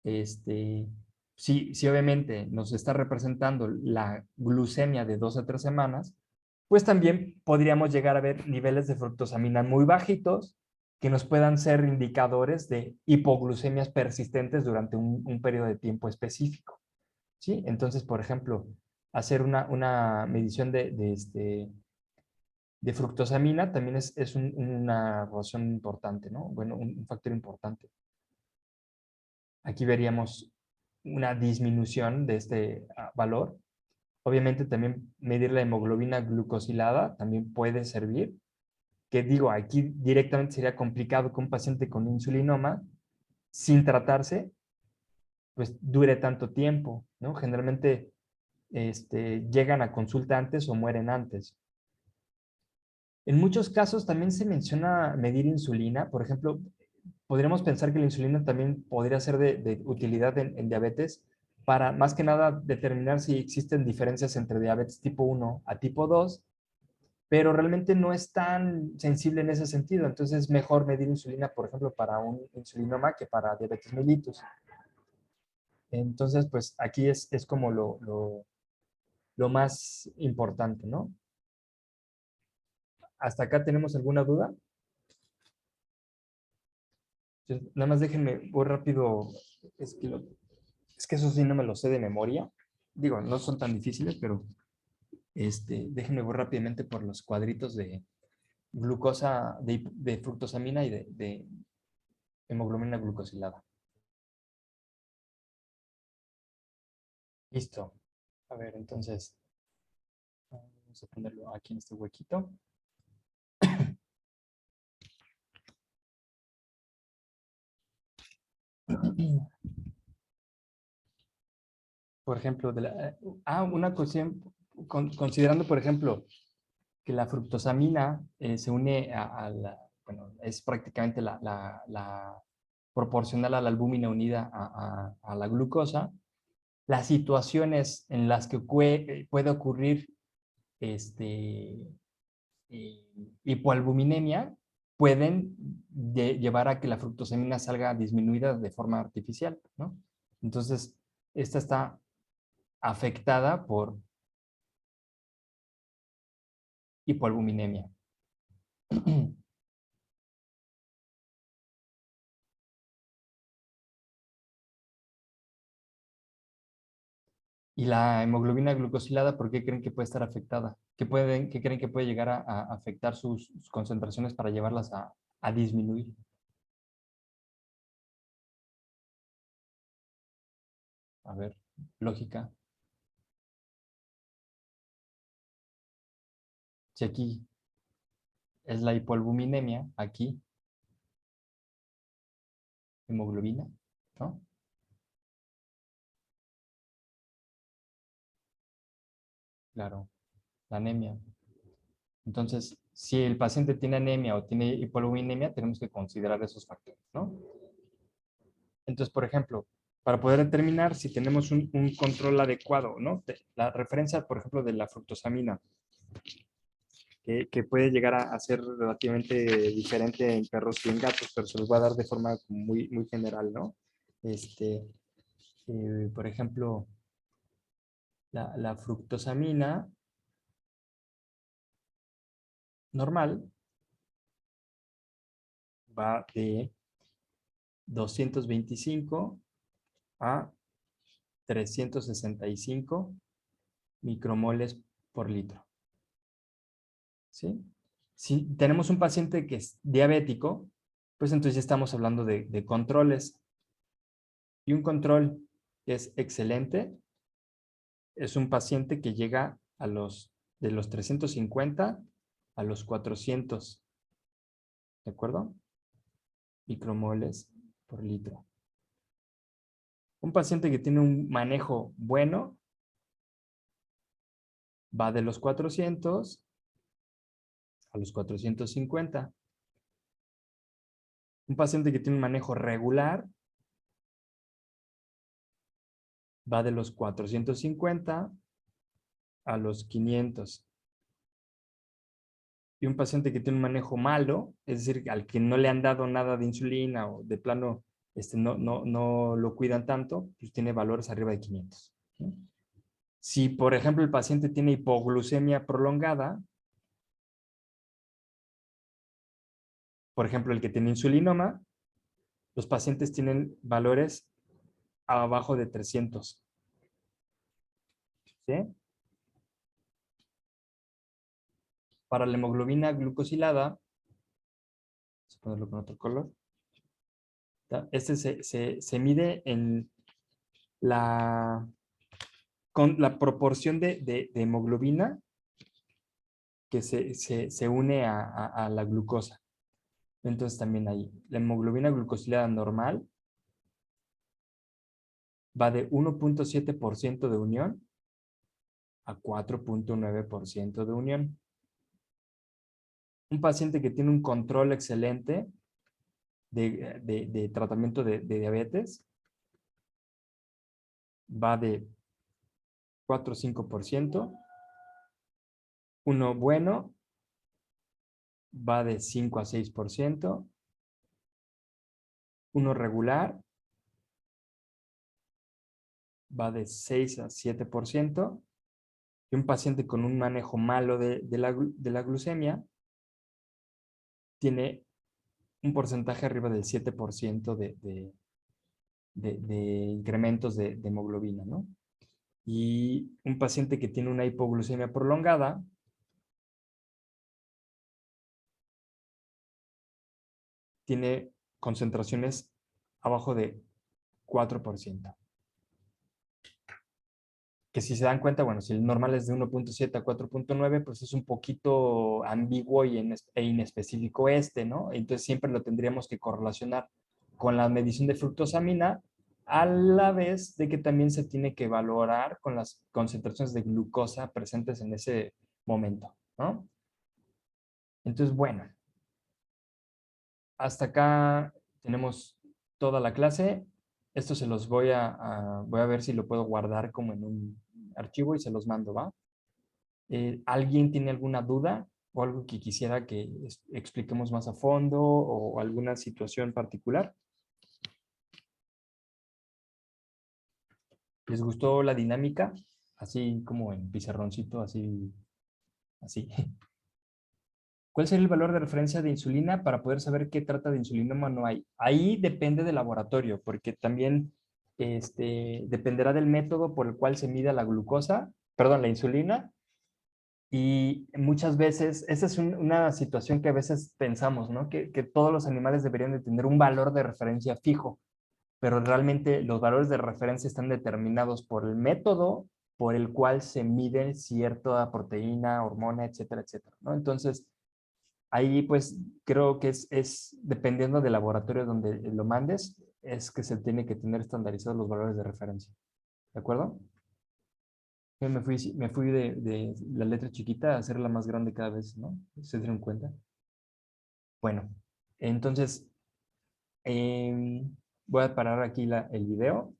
Este, si obviamente nos está representando la glucemia de 2 a 3 semanas, pues también podríamos llegar a ver niveles de fructosamina muy bajitos que nos puedan ser indicadores de hipoglucemias persistentes durante un periodo de tiempo específico. ¿Sí? Entonces, por ejemplo, hacer una medición de fructosamina también es una razón importante, ¿no? Bueno, un factor importante. Aquí veríamos una disminución de este valor. Obviamente también medir la hemoglobina glucosilada también puede servir, que digo, aquí directamente sería complicado que un paciente con insulinoma, sin tratarse, pues dure tanto tiempo, ¿no? Generalmente llegan a consulta antes o mueren antes. En muchos casos también se menciona medir insulina. Por ejemplo, podríamos pensar que la insulina también podría ser de utilidad en diabetes para más que nada determinar si existen diferencias entre diabetes tipo 1 a tipo 2, pero realmente no es tan sensible en ese sentido. Entonces es mejor medir insulina, por ejemplo, para un insulinoma que para diabetes mellitus. Entonces, pues aquí es como lo más importante, ¿no? ¿Hasta acá tenemos alguna duda? Entonces, nada más déjenme, voy rápido, es que, es que eso sí no me lo sé de memoria. Digo, no son tan difíciles, pero déjenme voy rápidamente por los cuadritos de glucosa, de fructosamina y de hemoglobina glucosilada. Listo. A ver, entonces, vamos a ponerlo aquí en este huequito. Por ejemplo, una cuestión, considerando, por ejemplo, que la fructosamina se une bueno, es prácticamente la proporcional a la albúmina unida a la glucosa, las situaciones en las que puede ocurrir eh, hipoalbuminemia pueden llevar a que la fructosamina salga disminuida de forma artificial, ¿no? Entonces, esta está afectada por hipoalbuminemia. Y la hemoglobina glucosilada, ¿por qué creen que puede estar afectada? ¿Qué creen que puede llegar a afectar sus concentraciones para llevarlas a disminuir? A ver, lógica. Si aquí es la hipoalbuminemia, aquí, hemoglobina, ¿no? Claro, la anemia. Entonces, si el paciente tiene anemia o tiene hipoalbuminemia, tenemos que considerar esos factores, ¿no? Entonces, por ejemplo, para poder determinar si tenemos un control adecuado, ¿no? La referencia, por ejemplo, de la fructosamina, que puede llegar a ser relativamente diferente en perros y en gatos, pero se los voy a dar de forma muy, muy general, ¿no? Por ejemplo, la fructosamina normal va de 225 a 365 micromoles por litro. ¿Sí? Si tenemos un paciente que es diabético, pues entonces ya estamos hablando de controles. Y un control que es excelente es un paciente que llega de los 350 a los 400, ¿de acuerdo? Micromoles por litro. Un paciente que tiene un manejo bueno va de los 400 a los 450. Un paciente que tiene un manejo regular va de los 450 a los 500. Y un paciente que tiene un manejo malo, es decir, al que no le han dado nada de insulina o de plano no lo cuidan tanto, pues tiene valores arriba de 500. ¿Sí? Si, por ejemplo, el paciente tiene hipoglucemia prolongada, por ejemplo, el que tiene insulinoma, los pacientes tienen valores abajo de 300. ¿Sí? Para la hemoglobina glucosilada, vamos a ponerlo con otro color, este se mide en con la proporción de hemoglobina que se une a la glucosa. Entonces también ahí, la hemoglobina glucosilada normal va de 1.7% de unión a 4.9% de unión. Un paciente que tiene un control excelente de tratamiento de diabetes va de 4 o 5%. Uno bueno va de 5 a 6%. Uno regular va de 6 a 7%. Y un paciente con un manejo malo de la glucemia tiene un porcentaje arriba del 7% de incrementos de hemoglobina, ¿no? Y un paciente que tiene una hipoglucemia prolongada tiene concentraciones abajo de 4%. Que si se dan cuenta, bueno, si el normal es de 1.7 a 4.9, pues es un poquito ambiguo e inespecífico ¿no? Entonces siempre lo tendríamos que correlacionar con la medición de fructosamina, a la vez de que también se tiene que valorar con las concentraciones de glucosa presentes en ese momento, ¿no? Entonces, bueno, hasta acá tenemos toda la clase. Esto se los voy a ver si lo puedo guardar como en un archivo y se los mando, ¿va? ¿Alguien tiene alguna duda o algo que quisiera que expliquemos más a fondo o alguna situación particular? ¿Les gustó la dinámica? Así como en pizarroncito, así. ¿Cuál sería el valor de referencia de insulina para poder saber qué trata de insulinoma no hay? Ahí depende del laboratorio, porque también dependerá del método por el cual se mida la glucosa, perdón, la insulina. Y muchas veces, esa es una situación que a veces pensamos, ¿no? Que todos los animales deberían de tener un valor de referencia fijo, pero realmente los valores de referencia están determinados por el método por el cual se mide cierta proteína, hormona, etcétera, etcétera, ¿no? Entonces, Ahí pues creo que es dependiendo del laboratorio donde lo mandes, es que se tiene que tener estandarizados los valores de referencia. ¿De acuerdo? Yo me fui de la letra chiquita a hacerla más grande cada vez, ¿no? ¿Se dieron cuenta? Bueno, entonces voy a parar aquí el video